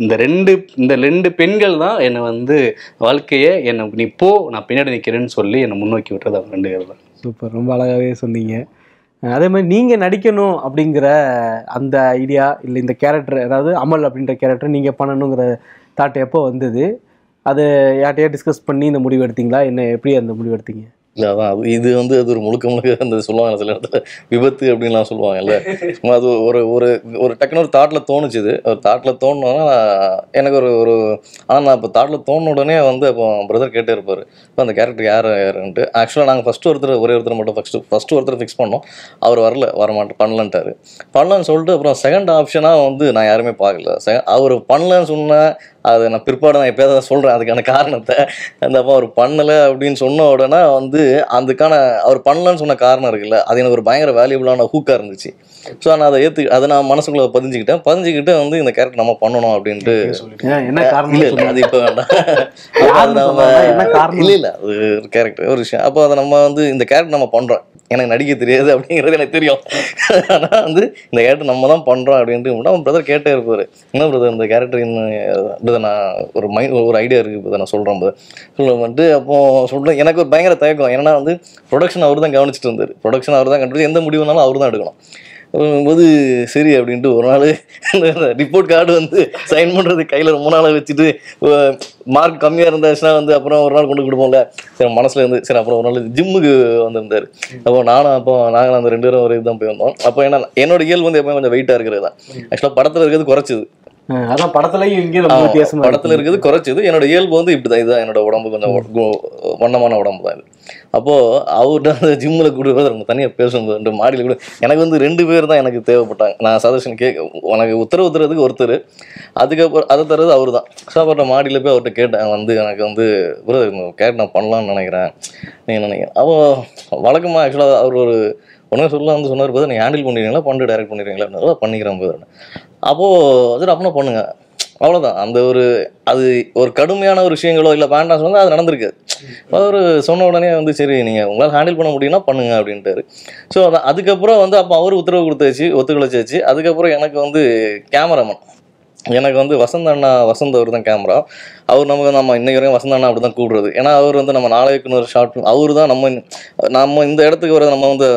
இந்த ரெண்டு பெண்கள் தான் என்னை வந்து வாழ்க்கையை நீ போ நான் பின்னாடி நிற்கிறேன்னு சொல்லி என்னை முன்னோக்கி விட்டுறது அவங்க 2 பேர் தான். சூப்பர், ரொம்ப அழகாகவே சொன்னீங்க. அதே மாதிரி நீங்கள் நடிக்கணும் அப்படிங்கிற அந்த ஐடியா இல்லை இந்த கேரக்டர், அதாவது அமல் அப்படின்ற கேரக்டர் நீங்கள் பண்ணணுங்கிற தாட் எப்போ வந்தது? அது யார்ட்டையா டிஸ்கஸ் பண்ணி இந்த முடிவு எடுத்தீங்களா? எப்படி அந்த முடிவு எடுத்தீங்க? இல்லை அதான் இது வந்து அது ஒரு முழுக்க அந்த சொல்லுவாங்க சில இடத்துல விபத்து அப்படின்லாம் சொல்லுவாங்கல்ல. சும்மா அது ஒரு டக்குன்னு ஒரு தாட்டில் தோணுச்சுது. ஒரு தாட்டில் தோணுனா எனக்கு ஒரு ஆனால் நான் இப்போ தாட்டில் தோணுன உடனே வந்து அப்போ பிரதர் கேட்டே இருப்பார், இப்போ அந்த கேரக்டர் யாருன்ட்டு. ஆக்சுவலாக நாங்கள் ஒரே ஒருத்தர் மட்டும் ஃபஸ்ட்டு ஒருத்தர் ஃபிக்ஸ் பண்ணோம். அவர் பண்ணலன்ட்டார். பண்ணலன்னு சொல்லிட்டு அப்புறம் செகண்ட் ஆப்ஷனாக வந்து நான் யாருமே பார்க்கல. அவர் பண்ணலன்னு சொன்னேன். அதை நான் பிற்பாடு நான் எப்போயாவது தான் சொல்கிறேன் அதுக்கான காரணத்தை. அந்த அப்போ அவர் பண்ணலை அப்படின்னு சொன்ன உடனே வந்து அதுக்கான அவர் பண்ணலன்னு சொன்ன காரணம் இருக்குல்ல, அது எனக்கு ஒரு பயங்கர வேல்யூபிளான ஹூக்காக இருந்துச்சு. ஸோ நான் அதை நான் மனசுக்குள்ள பதிஞ்சுக்கிட்டு வந்து இந்த கேரக்டர் நம்ம பண்ணணும் அப்படின்ட்டு. இல்லை அது இப்போ வேண்டாம், இல்லை அது ஒரு கேரக்டர் ஒரு விஷயம். அப்போ அதை நம்ம வந்து இந்த கேரக்டர் நம்ம பண்ணுறோம், எனக்கு நடிக்க தெரியாது அப்படிங்கிறது எனக்கு தெரியும். ஆனால் வந்து இந்த கேரக்டர் நம்ம தான் பண்ணுறோம் அப்படின்ட்டு அவன் பிரதர் கேட்டே இருப்பார், என்ன பிரதர் இந்த கேரக்டர் இன்னும் நான் ஒரு ஐடியா இருக்குது இப்போ நான் சொல்கிறேன் வந்துட்டு. அப்போ சொல்கிறேன் எனக்கு ஒரு பயங்கர தயக்கம். ஏன்னா வந்து ப்ரொடக்ஷன் அவர் தான் கவனிச்சிட்டு இருந்தார். ப்ரொடக்ஷன் அவர் தான் கண்டுபிடிச்சி எந்த முடிவுனாலும் அவர் தான் எடுக்கணும். போது சரி அப்படின்ட்டு ஒரு நாள் ரிப்போர்ட் கார்டு வந்து சைன் பண்ணுறது கையில் ரொம்ப நாளாக வச்சுட்டு மார்க் கம்மியாக இருந்தாச்சுன்னா வந்து அப்புறம் ஒரு நாள் கொண்டு கொடுப்போம்ல, சரி மனசில் இருந்து சரி அப்புறம் ஒரு நாள் ஜிம்முக்கு வந்திருந்தார். அப்போ நாங்களும் அந்த 2 பேரும் ஒரு இதுதான் போய் வந்தோம். அப்போ என்னோட இயல்பு வந்து எப்பவுமே கொஞ்சம் வெயிட்டாக இருக்கிறது தான். ஆக்சுவலாக படத்தில் இருக்கிறது குறைச்சிது, அதான் படத்துலயும் இங்கே ரொம்ப வித்தியாசமா படத்துல இருக்கிறது குறைச்சது. என்னோட இயல்பு வந்து இப்படிதான், இதுதான் என்னோட உடம்பு, கொஞ்சம் வண்ணமான உடம்பு தான் இது. அப்போ அவர்கிட்ட அந்த ஜிம்ல கூடுறது நம்ம தனியா பேசும்போது மாடியில் கூட எனக்கு வந்து 2 பேர் தான் எனக்கு தேவைப்பட்டாங்க. நான் சஜஷன் உனக்கு உத்தரவு தரதுக்கு ஒருத்தர், அதுக்கப்புறம் அதை தர்றது அவரு தான். ஸோ அப்புறம் மாடியில் போய் அவர்கிட்ட கேட்டேன், வந்து எனக்கு வந்து கேட்டு நான் பண்ணலான்னு நினைக்கிறேன், நீங்கள் நினைக்கிறேன். அப்போ வழக்கமாக ஆக்சுவலாக அவர் ஒரு ஒன்றும் சொல்ல வந்து சொன்னார், போது நீங்கள் ஹேண்டில் பண்ணிடுறீங்களா, பண்ணி டைரக்ட் பண்ணிடுறீங்களா, பண்ணிக்கிறேன் போது. அப்போது சரி அப்படின்னா பண்ணுங்க, அவ்வளோதான். அந்த அது ஒரு கடுமையான ஒரு விஷயங்களோ இல்லை வேண்டாம் சொன்னால் அது நடந்திருக்கு. அவர் சொன்ன உடனே வந்து சரி நீங்கள் உங்களால் ஹேண்டில் பண்ண முடியும்னா பண்ணுங்க அப்படின்ட்டாரு. ஸோ அதுக்கப்புறம் வந்து அப்போ அவர் உத்தரவு கொடுத்தாச்சு, ஒத்துக்கலைச்சாச்சு. அதுக்கப்புறம் எனக்கு வந்து கேமராமேன், எனக்கு வந்து வசந்த் அவர் தான் கேமரா. அவர் நமக்கு நம்ம இன்னைக்கு வரைக்கும் வசந்த் அண்ணா அப்படி தான் கூப்பிடுறது. ஏன்னா அவர் வந்து நம்ம நாளைக்கு ஒரு ஷார்ட் அவர் தான் நம்ம இந்த இடத்துக்கு வர நம்ம வந்து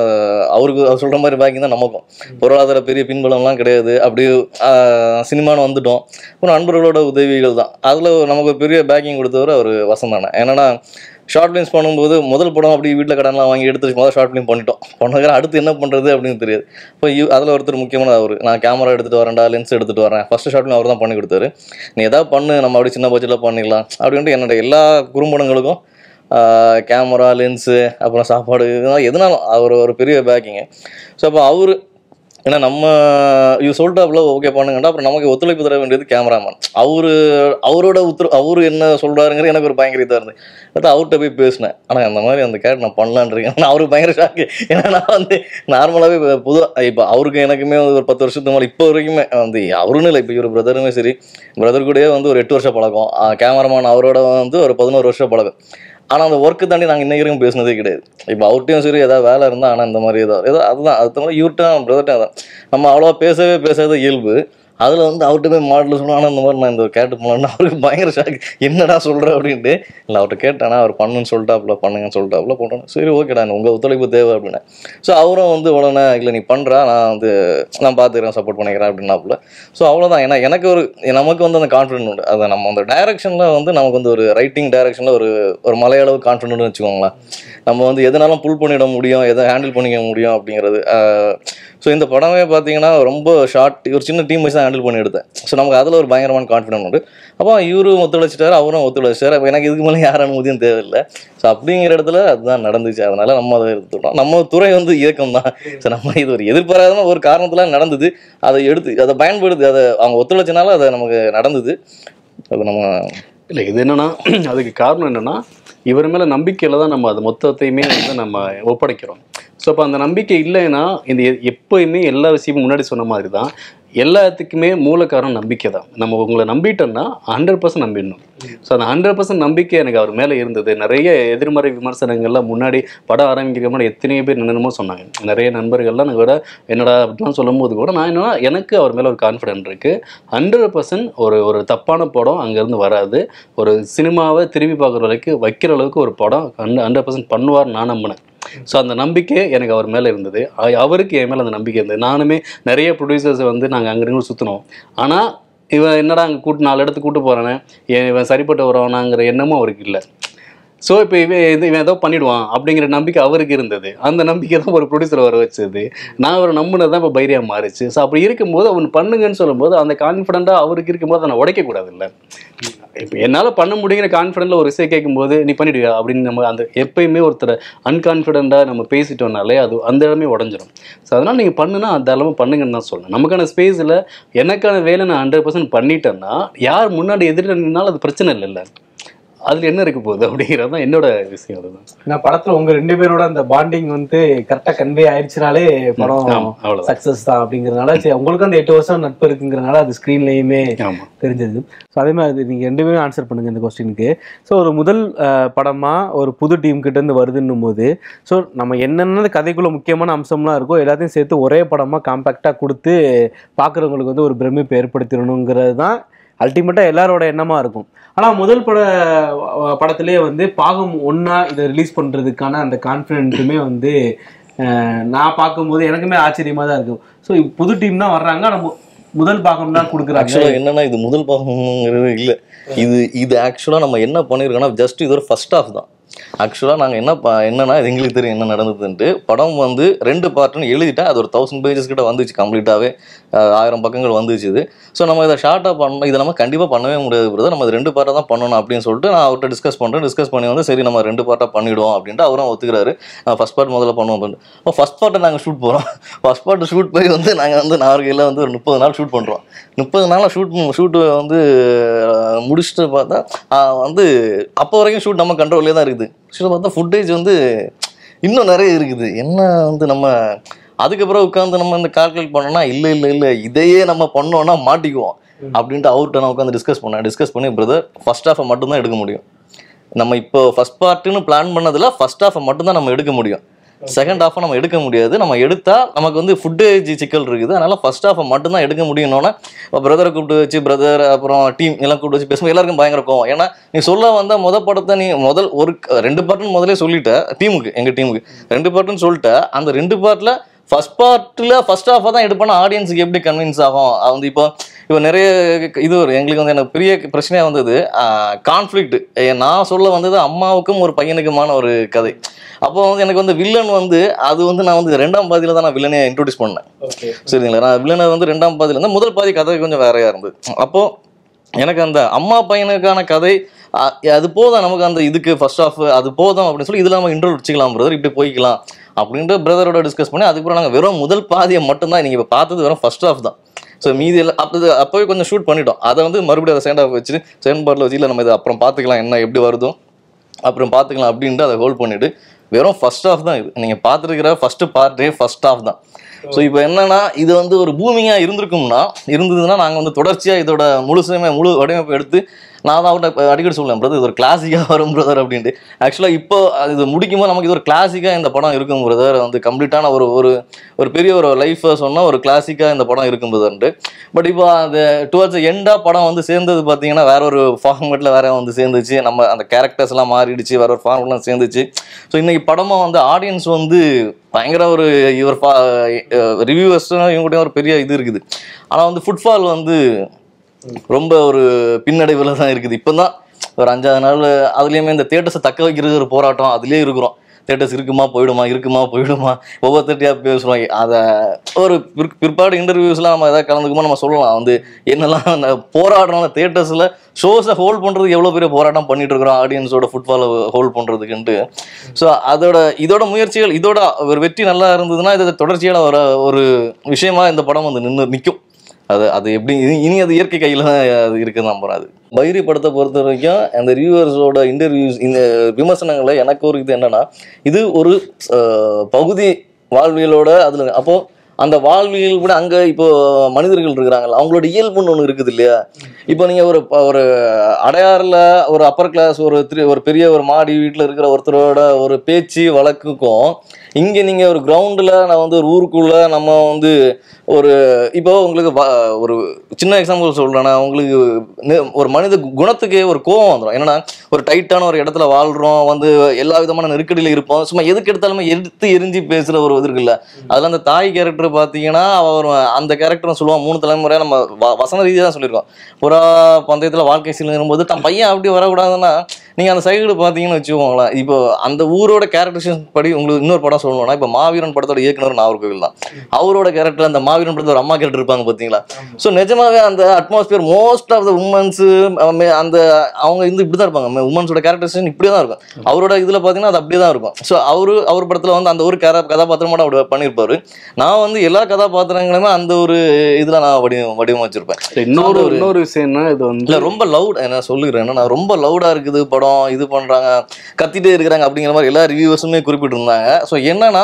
அவருக்கு அவர் சொல்கிற மாதிரி பேக்கிங் தான் நமக்கும். பொருளாதார பெரிய பின்பலம்லாம் கிடையாது. அப்படி சினிமான்னு வந்துட்டோம். அப்புறம் நண்பர்களோட உதவிகள் தான். அதில் நமக்கு பெரிய பேக்கிங் கொடுத்தவர் அவர் வசந்த் அண்ணா. ஏன்னா ஷார்ட் ஃபிலிம்ஸ் பண்ணும்போது முதல் படம் அப்படி வீட்டில் கடன்லாம் வாங்கி எடுத்து முதல் ஷார்ட் ஃபிலிம் பண்ணதுக்கு அடுத்து என்ன பண்ணுறது அப்படின்னு தெரியாது. இப்போ அதில் ஒருத்தர் முக்கியமான அவர், நான் கேமரா எடுத்துகிட்டு வரேன்டா, லென்ஸ் எடுத்துகிட்டு வரேன், ஃபஸ்ட்டு ஷார்ட் ஃபிலிம் அவர் தான் பண்ணி கொடுத்தாரு. நீ எதாவது பண்ணு, நம்ம அப்படி சின்ன பட்ஜெட்டில் பண்ணிடலாம் அப்படின்ட்டு என்னோட எல்லா குறும்படங்களுக்கும் கேமரா, லென்ஸு, அப்புறம் சாப்பாடு, இதெல்லாம் எதுனாலும் அவர் ஒரு பெரிய பேக்கிங்கு. ஸோ அப்போ அவர் ஏன்னா நம்ம சொல்லிட்டாப்புல ஓகே பண்ணுங்கண்டா, அப்புறம் நமக்கு ஒத்துழைப்பு தர வேண்டியது கேமராமேன். அவரோட அவர் என்ன சொல்கிறாருங்கிற எனக்கு ஒரு பயங்கர இதாக இருந்தது. அதான் அவர்கிட்ட போய் பேசினேன், ஆனால் அந்த மாதிரி அந்த கேரக்டர் நான் பண்ணலான் இருக்கேன். ஆனால் அவருக்கு பயங்கர ஷாக்கு. ஏன்னா நான் வந்து நார்மலாகவே பொதுவாக இப்போ அவருக்கு எனக்குமே ஒரு 10 வருஷத்துக்கு மேலே இப்போ வரைக்குமே வந்து அவருன்னு இல்லை, இப்போ இவர் பிரதருமே சரி, பிரதர் கூடயே வந்து ஒரு 8 வருஷம் பழக்கம், கேமராமேன் அவரோட வந்து ஒரு 11 வருஷம் பழக்கம். ஆனால் அந்த ஒர்க்கு தாண்டி நாங்கள் இன்னைக்கு வரைக்கும் பேசினதே கிடையாது. இப்போ அவர்கிட்டையும் சரி ஏதாவது வேலை இருந்தால், ஆனால் இந்த மாதிரி ஏதோ அதுதான் அது மாதிரி இவர்கிட்ட பிரதர்கிட்ட தான் நம்ம அவ்வளோவா பேசாத இயல்பு. அதில் வந்து அவர்கிட்ட போய் மாடலில் சொன்னால், ஆனால் இந்த மாதிரி நான் இந்த கேட்டு போனேன்னா அவருக்கு பயங்கர ஷாக், என்னடா சொல்கிறேன் அப்படின்ட்டு. இல்லை அவர்கிட்ட கேட்டேன்னா அவர் பண்ணுன்னு சொல்லிட்டாப்புல, பண்ணுங்கன்னு சொல்லிட்டாப்புல, போட்டோம். சரி ஓகேடா, உங்கள் ஒத்துழைப்பு தேவை அப்படின்னா. ஸோ அவரும் வந்து உடனே இல்லை நீ பண்ணுறா, நான் பார்த்துக்கிறேன், சப்போர்ட் பண்ணிக்கிறேன் அப்படின்னாப்புல. ஸோ அவ்வளோதான். ஏன்னா எனக்கு நமக்கு வந்து அந்த கான்ஃபிடென்ட் உண்டு. அதை நம்ம அந்த டைரக்ஷனில் வந்து நமக்கு வந்து ஒரு ரைட்டிங் டைரக்ஷனில் ஒரு மலையளவு கான்ஃபிடென்ட்னு வச்சுக்கோங்களேன். நம்ம வந்து எதனாலும் புல் பண்ணிட முடியும், எதை ஹேண்டில் பண்ணிக்க முடியும் அப்படிங்கிறது. ஸோ இந்த படமே பார்த்தீங்கன்னா ரொம்ப ஷார்ட், ஒரு சின்ன டீம் வச்சு தான் ஹேண்டில் பண்ணி எடுத்தேன். ஸோ நமக்கு அதில் ஒரு பயங்கரமான கான்ஃபிடென்ட் உண்டு. அப்போ இவரும் ஒத்துழைச்சிட்டாரு, அவரும் ஒத்துழைச்சிட்டாரு. அப்போ எனக்கு இதுக்கு மேலே யார் அனுமதியும் தேவையில்லை. ஸோ அப்படிங்கிற இடத்துல அதுதான் நடந்துச்சு. அதனால நம்ம அதை எடுத்துட்டோம். நம்ம துறை வந்து இயக்கம் தான். ஸோ நம்ம இது ஒரு எதிர்பாராத ஒரு காரணத்தில் நடந்தது, அதை பயன்படுத்தி அவங்க ஒத்துழைச்சனால அதை நமக்கு நடந்தது. அது நம்ம இல்லை, இது என்னன்னா அதுக்கு காரணம் என்னன்னா இவர் மேலே நம்பிக்கையில் தான் நம்ம அது மொத்தத்தையுமே வந்து நம்ம ஒப்படைக்கிறோம். ஸோ அப்போ அந்த நம்பிக்கை இல்லைன்னா இந்த எப்போயுமே எல்லா விஷயமும் முன்னாடி சொன்ன மாதிரி தான், எல்லாத்துக்குமே மூல காரணம் நம்பிக்கை தான். நம்ம உங்களை நம்பிட்டோம்னா 100% நம்பிடணும். ஸோ அந்த 100% நம்பிக்கை எனக்கு அவர் மேலே இருந்தது. நிறைய எதிர்மறை விமர்சனங்கள்லாம் முன்னாடி படம் ஆரம்பிக்கிற மாதிரி எத்தனையோ பேர் என்னென்னமோ சொன்னாங்க. நிறைய நண்பர்கள்லாம் நான் கூட என்னடா அப்படிலாம் சொல்லும் போது கூட நான் என்னன்னா எனக்கு அவர் மேலே ஒரு கான்ஃபிடென்ட் இருக்குது. 100% ஒரு தப்பான படம் அங்கேருந்து வராது. ஒரு சினிமாவை திரும்பி பார்க்குற வரைக்கும் வைக்கிற அளவுக்கு ஒரு படம் 100% பண்ணுவார் நான் நம்பினேன். ஸோ அந்த நம்பிக்கை எனக்கு அவர் மேலே இருந்தது, அவருக்கு என் மேலே அந்த நம்பிக்கை இருந்தது. நானுமே நிறைய ப்ரொடியூசர்ஸை வந்து நாங்கள் அங்கே சுற்றினோம். ஆனால் இவன் என்னடா அங்கே 4 இடத்துக்கு கூட்டு போகிறானே, இவன் சரிப்பட்டு வரவானாங்கிற எண்ணமும் அவருக்கு இல்லை. ஸோ இப்போ இவன் ஏதோ பண்ணிவிடுவான் அப்படிங்கிற நம்பிக்கை அவருக்கு இருந்தது. அந்த நம்பிக்கை தான் ஒரு ப்ரொடியூசரை வர வச்சது. நான் அவரை நம்பினது தான் இப்போ பைரியாக மாறிச்சு. ஸோ அப்படி இருக்கும்போது அவன் பண்ணுங்கன்னு சொல்லும்போது அந்த கான்ஃபிடென்ட்டாக அவருக்கு இருக்கும்போது அதை உடைக்கக்கூடாது. இல்லை, இப்போ என்னால் பண்ண முடியுங்கிற கான்ஃபிடென்ட்டில் ஒரு விஷயம் கேட்கும்போது நீ பண்ணிவிடுவியா அப்படின்னு நம்ம அந்த எப்பயுமே ஒருத்தர் அன்கான்ஃபிடென்ட்டாக நம்ம பேசிட்டோம்னாலே அது அந்த இடமே உடஞ்சிடும். ஸோ அதனால் நீங்கள் பண்ணுன்னா அந்த அளவு பண்ணுங்கன்னு தான் சொல்லணும். நமக்கான ஸ்பேஸில் எனக்கான வேலை நான் 100% பண்ணிட்டேன்னா யார் முன்னாடி எதிரில் நின்னாலும் அது பிரச்சனை இல்லைல்ல, அதுல என்ன இருக்க போகுது அப்படிங்கிறது தான் என்னோட விஷயம். அதுதான் நான் படத்துல உங்க 2 பேரோட அந்த பாண்டிங் வந்து கரெக்டா கன்வே ஆயிடுச்சுனாலே படம் சக்சஸ் தான் அப்படிங்கிறதுனால சரி உங்களுக்கு அந்த 8 வருஷம் நட்பு இருக்குங்கிறதுனால அது ஸ்க்ரீன்லயுமே தெரிஞ்சது. ஸோ அதே மாதிரி நீங்க 2 பேரும் ஆன்சர் பண்ணுங்க இந்த கொஸ்டினுக்கு. ஸோ ஒரு முதல் படமா ஒரு புது டீம் கிட்ட இருந்து வருதுன்னும் போது ஸோ நம்ம என்னென்ன கதைக்குள்ள முக்கியமான அம்சம்லாம் இருக்கோ எல்லாத்தையும் சேர்த்து ஒரே படமா காம்பேக்டா கொடுத்து பார்க்குறவங்களுக்கு வந்து ஒரு பிரமிப்பை ஏற்படுத்திடணுங்கிறது தான் அல்டிமேட்டாக எல்லாரோட எண்ணமாக இருக்கும். ஆனால் முதல் படத்திலே வந்து பாகம் 1 இதை ரிலீஸ் பண்ணுறதுக்கான அந்த கான்ஃபிடென்ட்டுமே வந்து நான் பார்க்கும்போது எனக்குமே ஆச்சரியமா தான் இருக்கும். ஸோ புது டீம் தான் வர்றாங்க, நம்ம முதல் பாகம் தான் கொடுக்குறாங்க. ஆக்சுவலாக என்னன்னா இது முதல் பாகம்ங்கிறது இல்லை, இது ஆக்சுவலாக நம்ம என்ன பண்ணியிருக்கோம்னா ஜஸ்ட் இது ஒரு ஃபர்ஸ்ட் ஹாஃப் தான். ஆக்சுவலாக நாங்கள் என்னன்னா இது எங்களுக்கு தெரியும் என்ன நடந்ததுன்ட்டு. படம் வந்து 2 பார்ட்டுன்னு எழுதிட்டேன். அது ஒரு 1000 pages கிட்ட வந்துச்சு, கம்ப்ளீட்டாகவே 1000 பக்கங்கள் வந்துச்சு இது. ஸோ நம்ம இதை ஷார்ட்டாக பண்ணணும், இதை நம்ம கண்டிப்பாக பண்ணவே முடியாது பிரதர், நம்ம இது 2 பார்ட்டாக தான் பண்ணணும் அப்படின்னு சொல்லிட்டு நான் அவர்கிட்ட டிஸ்கஸ் பண்ணி வந்து சரி நம்ம 2 பார்ட்டாக பண்ணிவிடுவோம் அப்படின்ட்டு அவரும் ஒத்துக்கிறாரு. ஃபர்ஸ்ட் பார்ட் முதல்ல பண்ணுவோம் அப்படின்ட்டு. இப்போ ஃபர்ஸ்ட் பார்ட்டை நாங்கள் ஷூட் போகிறோம். ஃபர்ஸ்ட் பார்ட்டு ஷூட் போய் வந்து நாங்கள் வந்து நார்கையில் வந்து ஒரு 30 நாள் ஷூட் பண்ணுறோம். 30 நாளாக ஷூட்டு வந்து முடிச்சுட்டு பார்த்தா வந்து அப்போ வரைக்கும் ஷூட் நம்ம கண்ட்ரோல்லே தான் இருக்குது. ஆக்சுவலாக பார்த்தா ஃபுட்டேஜ் வந்து இன்னும் நிறைய இருக்குது. என்ன வந்து நம்ம அதுக்கப்புறம் உட்காந்து நம்ம இந்த கால்குலேட் பண்ணோம்னா இல்லை இதையே நம்ம பண்ணோம்னா மாட்டிக்குவோம் அப்படின்ட்டு அவர்கிட்ட நான் உட்காந்து டிஸ்கஸ் பண்ணி பிரதர் ஃபர்ஸ்ட் ஹாஃபை மட்டும்தான் எடுக்க முடியும். நம்ம இப்போ ஃபர்ஸ்ட் பார்ட்டுன்னு பிளான் பண்ணதில் ஃபர்ஸ்ட் ஹாஃபை மட்டும்தான் நம்ம எடுக்க முடியும். செகண்ட் ஹாஃபை நம்ம எடுக்க முடியாது. நம்ம எடுத்தால் நமக்கு வந்து ஃபுட்டேஜ் சிக்கல் இருக்குது. அதனால் ஃபர்ஸ்ட் ஹாஃபை மட்டும்தான் எடுக்க முடியும்னோன்னா பிரதரை கூப்பிட்டு வச்சு பிரதர் அப்புறம் டீம் எல்லாம் கூப்பிட்டு வச்சு பேசும்போது எல்லாருக்கும் பயங்கர கோவம். ஏன்னா நீ சொல்ல வந்தால் படத்தை நீ ஒரு 2 பார்ட்டுன்னு முதலே சொல்லிட்ட டீமுக்கு, எங்கள் டீமுக்கு 2 பார்ட்டுன்னு சொல்லிட்ட. அந்த 2 பார்ட்டில் ஃபர்ஸ்ட் பார்ட்டில் ஃபர்ஸ்ட் ஹாஃபாக தான் எடுப்போன்னா ஆடியன்ஸுக்கு எப்படி கன்வின்ஸ் ஆகும்? அது வந்து இப்போ நிறைய இது எங்களுக்கு வந்து எனக்கு பெரிய பிரச்சனையாக வந்தது கான்ஃப்ளிக்ட். நான் சொல்ல வந்தது அம்மாவுக்கும் ஒரு பையனுக்குமான ஒரு கதை. அப்போ வந்து எனக்கு வந்து வில்லன் வந்து அது வந்து நான் வந்து 2ஆம் பாதியில் தான் நான் வில்லனை இன்ட்ரோடியூஸ் பண்ணேன். சரிங்களா, நான் வில்லனை வந்து 2ஆம் பாதியில் இருந்தால் முதல் பாதி கதை கொஞ்சம் வேறையாக இருந்தது. அப்போது எனக்கு அந்த அம்மா பையனுக்கான கதை அது போதும், நமக்கு அந்த இதுக்கு ஃபர்ஸ்ட் ஹாஃப் அது போதும் அப்படின்னு சொல்லி இதில் நம்ம இன்ட்ரோல் வச்சுக்கலாம் பிரதர், இப்படி போய்க்கலாம் அப்படின்ட்டு பிரதரோட டிஸ்கஸ் பண்ணி அதுக்கப்புறம் நாங்கள் வெறும் முதல் பாதியை மட்டும்தான் நீங்கள் இப்போ பார்த்தது வெறும் ஃபர்ஸ்ட் ஹாஃப் தான். ஸோ மீதி எல்லாம் அப்போவே கொஞ்சம் ஷூட் பண்ணிட்டோம். அதை வந்து மறுபடியும் அதை செகண்ட் ஹாஃப் வச்சுட்டு செகண்ட் பார்ட்டில் வச்சு இல்லை நம்ம இதை அப்புறம் பார்த்துக்கலாம், என்ன எப்படி வருதோ அப்புறம் பார்த்துக்கலாம் அப்படின்ட்டு அதை ஹோல்ட் பண்ணிவிட்டு வெறும் ஃபர்ஸ்ட் ஹாஃப் தான் இது. நீங்கள் பார்த்துருக்கிற ஃபர்ஸ்ட் பார்ட்டே ஃபர்ஸ்ட் ஹாஃப் தான். ஸோ இப்போ என்னன்னா இது வந்து ஒரு பூமியாக இருந்ததுன்னா நாங்கள் வந்து தொடர்ச்சியாக இதோட முழு வடிவமைப்பு எடுத்து நான் தான் அவர்கிட்ட அடிக்கடி சொல்லுவேன் பிரதர் இது ஒரு கிளாசிக்காக வரும் பிரதர் அப்படின்ட்டு. ஆக்சுவலாக இப்போ இது முடிக்கும்போது நமக்கு இது ஒரு கிளாசிக்காக இந்த படம் இருக்கும் பிரதர், வந்து கம்ப்ளீட்டான ஒரு பெரிய ஒரு லைஃப்பை சொன்னால் ஒரு கிளாசிக்காக இந்த படம் இருக்கும் பிரதர்ன்ட்டு. பட் இப்போ அது டுவர்ட்ஸ் எண்டாக படம் வந்து சேர்ந்தது பார்த்தீங்கன்னா வேற ஒரு ஃபார்மேட்டில் வேற வந்து சேர்ந்துச்சு, நம்ம அந்த கேரக்டர்ஸ் எல்லாம் மாறிடுச்சு, வேற ஒரு ஃபார்மேட்லாம் சேர்ந்துச்சு. ஸோ இன்னைக்கு படமாக வந்து ஆடியன்ஸ் வந்து பயங்கர ஒரு ரிவ்யூவர்ஸ் இவங்ககிட்ட ஒரு பெரிய இது இருக்குது. ஆனால் வந்து ஃபுட்ஃபால் வந்து ரொம்ப ஒரு பின்னடைவில் தான் இருக்குது. இப்போ தான் ஒரு 5ஆவது நாள் அதுலேயுமே இந்த தியேட்டர்ஸை தக்க வைக்கிறது ஒரு போராட்டம் அதுலேயே இருக்கிறோம். தியேட்டர்ஸ் இருக்குமா போயிடுமா ஒவ்வொருத்தட்டியாக பேசுகிறோம். அதை ஒரு பிற்பாடு இன்டர்வியூஸ்லாம் நம்ம எதாவது கலந்துக்குமா நம்ம சொல்லலாம் வந்து என்னெல்லாம் அந்த போராடுறோம் தியேட்டர்ஸில் ஷோஸை ஹோல்ட் பண்ணுறதுக்கு எவ்வளோ பெரிய போராட்டம் பண்ணிட்டு இருக்கிறோம் ஆடியன்ஸோட ஃபுட்பாலை ஹோல்ட் பண்ணுறதுக்குன்ட்டு. ஸோ இதோட முயற்சிகள் இதோட ஒரு வெற்றி நல்லா இருந்ததுன்னா இது தொடர்ச்சியான ஒரு விஷயமா இந்த படம் வந்து நிற்கும். அது எப்படி இனி அது இயற்கை கையில் தான் அது இருக்குன்னு நம்புறேன். அது பைரி படத்தை பொறுத்த வரைக்கும் அந்த ரிவ்யூவர்ஸோட இன்டர்வியூஸ் இந்த விமர்சனங்களை எனக்கு ஒரு இது என்னன்னா இது ஒரு பகுதி வாழ்வியலோட அதில் அப்போது அந்த வாழ்வியல் கூட அங்கே இப்போ மனிதர்கள் இருக்கிறாங்கல்ல அவங்களோட இயல்புன்னு ஒன்று இருக்குது இல்லையா. இப்போ நீங்கள் ஒரு அடையாறில் ஒரு அப்பர் கிளாஸ் ஒரு பெரிய ஒரு மாடி வீட்டில் இருக்கிற ஒருத்தரோட ஒரு பேச்சு வழக்குக்கும் இங்கே நீங்கள் ஒரு கிரவுண்டில் நான் வந்து ஒரு ஊருக்குள்ளே நம்ம வந்து இப்போ உங்களுக்கு ஒரு சின்ன எக்ஸாம்பிள் சொல்கிறேன்னா உங்களுக்கு ஒரு மனித குணத்துக்கே ஒரு கோவம் வந்துடும். என்னன்னா ஒரு டைட்டான ஒரு இடத்துல வாழ்கிறோம், வந்து எல்லா விதமான நெருக்கடியில் இருப்போம், சும்மா எதுக்கு எடுத்தாலுமே எரிஞ்சு பேசுகிற ஒரு இது இருக்குல்ல. அதில் அந்த தாய் கேரக்டர் பார்த்தீங்கன்னா அவர் அந்த கேரக்டரும் சொல்லுவான் 3 தலைமுறையாக நம்ம வசன ரீதியாக தான் சொல்லியிருக்கோம். புறா பந்தயத்தில் வாழ்க்கை சீல் இருக்கும்போது தன் பையன் அப்படி வரக்கூடாதுன்னா நீங்கள் அந்த சைடு பார்த்தீங்கன்னு வச்சுக்கோங்களேன். இப்போ அந்த ஊரோட கேரக்டர்ஸ் படி உங்களுக்கு இன்னொரு படம் சொல்லணும்னா இப்போ மாவீரன் படத்தோட இயக்குனர் நாகர்கோவில் தான். அவரோட கேரக்டர் அந்த மாவீரன் படத்தோட ஒரு அம்மா கேரக்டர் இருப்பாங்க பார்த்தீங்களா. ஸோ நிஜமாவே அந்த atmosphere most of the womens அந்த அவங்க இப்படி தான் இருப்பாங்க. உமன்ஸோட கேரக்டர்ஸ் இப்படியே தான் இருக்கும். அவரோட இதில் பார்த்தீங்கன்னா அது அப்படியே தான் இருக்கும். ஸோ அவர் படத்தில் வந்து அந்த ஒரு கதாபாத்திரமோட அப்படி பண்ணியிருப்பாரு. நான் வந்து எல்லா கதாபாத்திரங்களுமே அந்த ஒரு இதில் நான் வடிவமைச்சிருப்பேன். இன்னொரு விஷயம்னா இது வந்து இல்லை ரொம்ப லவுட் என்ன சொல்லுகிறேன், நான் ரொம்ப லவுடாக இருக்குது படம், இது பண்ணுறாங்க, கத்திட்டே இருக்கிறாங்க அப்படிங்கிற மாதிரி எல்லா ரிவ்யூவர்ஸுமே குறிப்பிட்டிருந்தாங்க. ஸோ என்னன்னா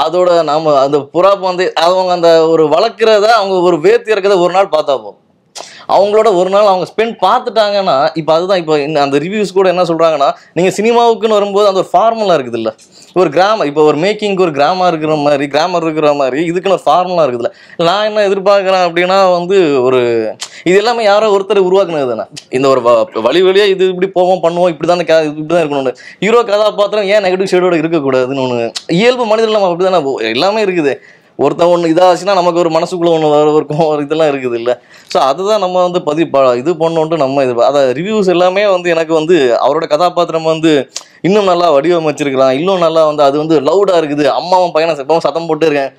அதோட நாம அந்த புறா வந்து அவங்க அந்த ஒரு வளர்க்குறத அவங்க ஒரு வேர்த்து இறக்கிறத ஒரு நாள் பார்த்தா போகும். அவங்களோட ஒரு நாள் அவங்க ஸ்பெண்ட் பார்த்துட்டாங்கன்னா இப்போ அதுதான் இப்போ அந்த ரிவ்யூஸ் கூட என்ன சொல்கிறாங்கன்னா நீங்கள் சினிமாவுக்குன்னு வரும்போது அந்த ஒரு ஃபார்முலா இருக்குது இல்லை, ஒரு கிராமர் இப்போ ஒரு மேக்கிங்க்கு ஒரு கிராமர் இருக்கிற மாதிரி இதுக்குன்னு ஒரு ஃபார்முலா இருக்குதுல்ல. நான் என்ன எதிர்பார்க்குறேன் அப்படின்னா வந்து ஒரு இது எல்லாமே யாரோ ஒருத்தர் உருவாக்குனது தானே. இந்த ஒரு வழியா இது இப்படி போவோம் பண்ணுவோம் இப்படி தான் இப்படி தான் இருக்கணும். ஹீரோ கதாபாத்திரம் ஏன் நெகட்டிவ் ஷேடோட இருக்கக்கூடாதுன்னு ஒன்று இயல்பு மனிதர்கள் நம்ம அப்படி தானே எல்லாமே இருக்குது. ஒருத்தன் ஒன்று இதாச்சுன்னா நமக்கு ஒரு மனசுக்குள்ளே ஒன்று இருக்கும் ஒரு இதெல்லாம் இருக்குது இல்லை. ஸோ அதுதான் நம்ம வந்து இது பண்ணோன்ட்டு நம்ம இது அதை ரிவ்யூஸ் எல்லாமே வந்து எனக்கு வந்து அவரோட கதாபாத்திரம் வந்து இன்னும் நல்லா வடிவமைச்சிருக்கலாம், இன்னும் நல்லா வந்து அது வந்து லவுடாக இருக்குது, அம்மாவும் பையனை எப்பவும் சத்தம் போட்டு இருக்கேன்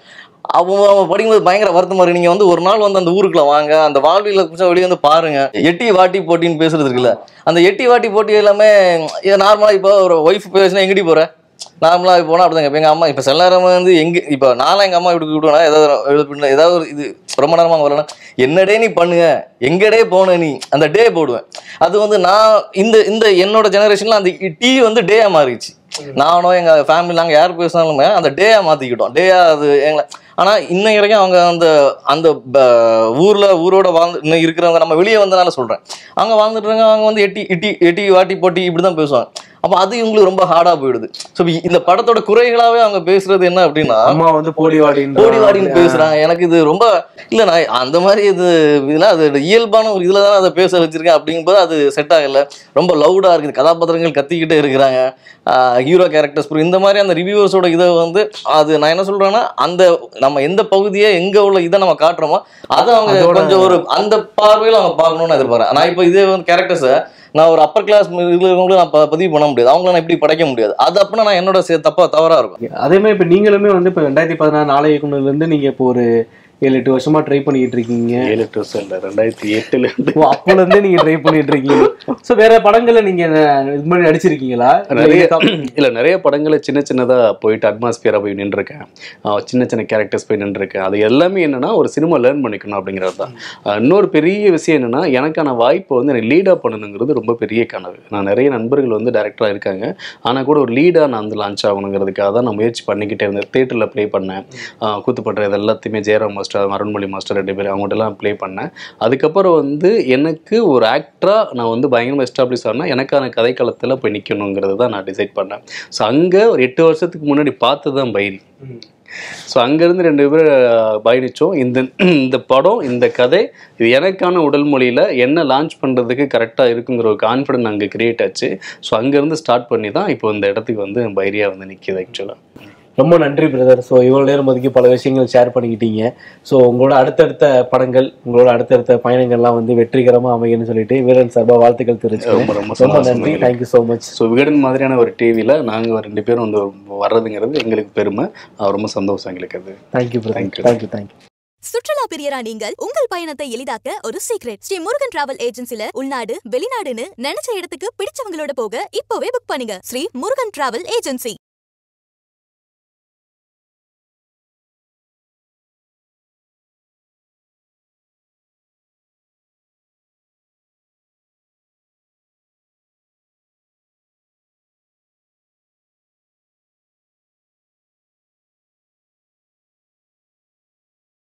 அவன் படிக்கும்போது பயங்கர வருத்தமா இருக்கு. நீங்க வந்து ஒரு நாள் வந்து அந்த ஊருக்குள்ள வாங்க, அந்த வாழ்வியல வெளியே வந்து பாருங்க. எட்டி வாட்டி போட்டின்னு பேசுறது இருக்குல்ல, அந்த எட்டி வாட்டி போட்டி எல்லாமே நார்மலா இப்போ ஒரு ஒய்ஃப் பேசுனா எங்கடி போற நார்மலா போனா அப்படிதாங்க. இப்போ எங்க அம்மா இப்போ சில நேரம் வந்து எங்க இப்போ நானும் எங்க அம்மா வீட்டுக்கு விட்டுவேனா ஏதாவது ஒரு இது ரொம்ப நேரமா வரலன்னா என்ன டே நீ பண்ணுங்க எங்க டே போன நீ அந்த டே போடுவேன். அது வந்து நான் இந்த என்னோட ஜெனரேஷன்ல அந்த டீ வந்து டேயா மாறிடுச்சு. நானும் எங்க ஃபேமிலி நாங்கள் யார் பேசினாலுமே அந்த டேயா மாத்திக்கிட்டோம். டேயா அது எங்களை ஆனா இன்னைக்கு வரைக்கும் அவங்க அந்த அந்த ஊரோட வாழ்ந்து இன்னும் இருக்கிறவங்க நம்ம வெளியே வந்தனால சொல்றேன் அவங்க வாழ்ந்துட்டு இருக்காங்க. அவங்க வந்து எட்டி வாட்டி போட்டி இப்படிதான் பேசுவாங்க. அப்ப அது இவங்களுக்கு ரொம்ப ஹார்டா போயிடுது. ஸோ இந்த படத்தோட குறைகளாவே அவங்க பேசுறது என்ன அப்படின்னா அம்மா வந்து போடிவாடின்னு பேசுறாங்க. எனக்கு இது ரொம்ப இல்ல நான் அந்த மாதிரி இதெல்லாம் அது இயல்பான ஒரு இதுல தான் அதை பேச வச்சிருக்கேன் அப்படிங்கும்போது அது செட் ஆகல. ரொம்ப லவுடா இருக்குது, கதாபாத்திரங்கள் கத்திக்கிட்டே இருக்கிறாங்க, ஹீரோ கேரக்டர்ஸ் இந்த மாதிரி அந்த ரிவ்யூவர்ஸோட இதை வந்து அது நான் என்ன சொல்றேன்னா அந்த நம்ம எந்த பகுதியை எங்க உள்ள இதை நம்ம காட்டுறோமோ அதை அவங்க கொஞ்சம் ஒரு அந்த பார்வையில அவங்க பார்க்கணும்னு எதிர்பார்க்கிறேன். நான் இப்போ இதே வந்து கேரக்டர்ஸை நான் ஒரு அப்பர் கிளாஸ் இருக்கிறவங்களும் நான் பதிவு பண்ண முடியாது, அவங்கள நான் இப்படி படைக்க முடியாது. அது அப்படின்னா நான் என்னோட தவறா இருக்கும். அதே மாதிரி இப்போ நீங்களுமே வந்து இப்போ 2016 நாளை இயக்குனர்ல இருந்து நீங்க இப்போ ஒரு 7-8 வருஷமா ட்ரை பண்ணிட்டு இருக்கீங்க. 7-8 வருஷம் இல்லை 2008ல இருந்து அப்பல இருந்தே நீங்க ட்ரை பண்ணிட்டு இருக்கீங்க. ஸோ வேற படங்கள்ல நீங்க இது மாதிரி நடிச்சிருக்கீங்களா? நிறைய படங்களை சின்ன சின்னதா போயிட்டு அட்மாஸ்பியரா போய் நின்றுருக்கேன், சின்ன சின்ன கேரக்டர்ஸ் போய் நின்றுருக்கேன். அது எல்லாமே என்னன்னா ஒரு சினிமா லேர்ன் பண்ணிக்கணும் அப்படிங்கிறது தான். இன்னொரு பெரிய விஷயம் என்னன்னா எனக்கான வாய்ப்பை வந்து எனக்கு லீடா பண்ணணுங்கிறது ரொம்ப பெரிய கனவு. நான் நிறைய நண்பர்கள் வந்து டைரக்டரா இருக்காங்க, ஆனா கூட ஒரு லீடா நான் வந்து லான்ச் ஆகணுங்கிறதுக்காக தான் நான் முயற்சி பண்ணிக்கிட்டே இருந்தேன். தேட்டர்ல ப்ளே பண்ணேன், கூத்துப்பட்ட இது எல்லாத்தையுமே ஜெயராம் அருண்மொழி மாஸ்டர் 2 பேர் அவங்கள்ட்டெல்லாம் ப்ளே பண்ணேன். அதுக்கப்புறம் வந்து எனக்கு ஒரு ஆக்டரா நான் வந்து பயங்கரமாக எஸ்டாப்ளிஷ் ஆனால் எனக்கான கதைக்களத்தில் போய் நிற்கணுங்கிறது தான் நான் டிசைட் பண்ணேன். ஸோ அங்கே ஒரு 8 வருஷத்துக்கு முன்னாடி பார்த்து தான் பைரி. ஸோ அங்கேருந்து 2 பேர் பயணித்தோம். இந்த படம் இந்த கதை இது எனக்கான உடல் மொழியில் என்ன லான்ச் பண்ணுறதுக்கு கரெக்டாக இருக்குங்கிற ஒரு கான்ஃபிடன்ஸ் அங்கே கிரியேட் ஆச்சு. ஸோ அங்கேருந்து ஸ்டார்ட் பண்ணி தான் இப்போ இந்த இடத்துக்கு வந்து பைரியாக வந்து நிற்கிது ஆக்சுவலாக. ரொம்ப நன்றி பிரதர். ஸோ இவ்வளோ நேரம் ஒதுக்கி பல விஷயங்கள் ஷேர் பண்ணிக்கிட்டீங்க. ஸோ உங்களோட அடுத்தடுத்த படங்கள் உங்களோட அடுத்தடுத்த பயணங்கள்லாம் வந்து வெற்றிகரமாக அமையன்னு சொல்லிட்டு வீரன் சார்பாக வாழ்த்துக்கள் தெரிவிச்சுக்கிறேன். ரொம்ப நன்றி, thank you so much. So Vikatan மாதிரியான ஒரு டிவியில் நாங்கள் 2 பேரும் வந்து வர்றதுங்கிறது எங்களுக்கு பெருமை, ரொம்ப சந்தோஷம் எங்களுக்கு. அது தேங்க்யூ தேங்க்யூ. சுற்றுலா பிரியரா நீங்கள் உங்கள் பயணத்தை எளிதாக்க ஒரு சீக்ரெட். ஸ்ரீ முருகன் டிராவல் ஏஜென்சில உள்நாடு வெளிநாடுன்னு நினைச்ச இடத்துக்கு பிடிச்சவங்களோட போக இப்போவே புக் பண்ணுங்க. Sri Murugan travel agency.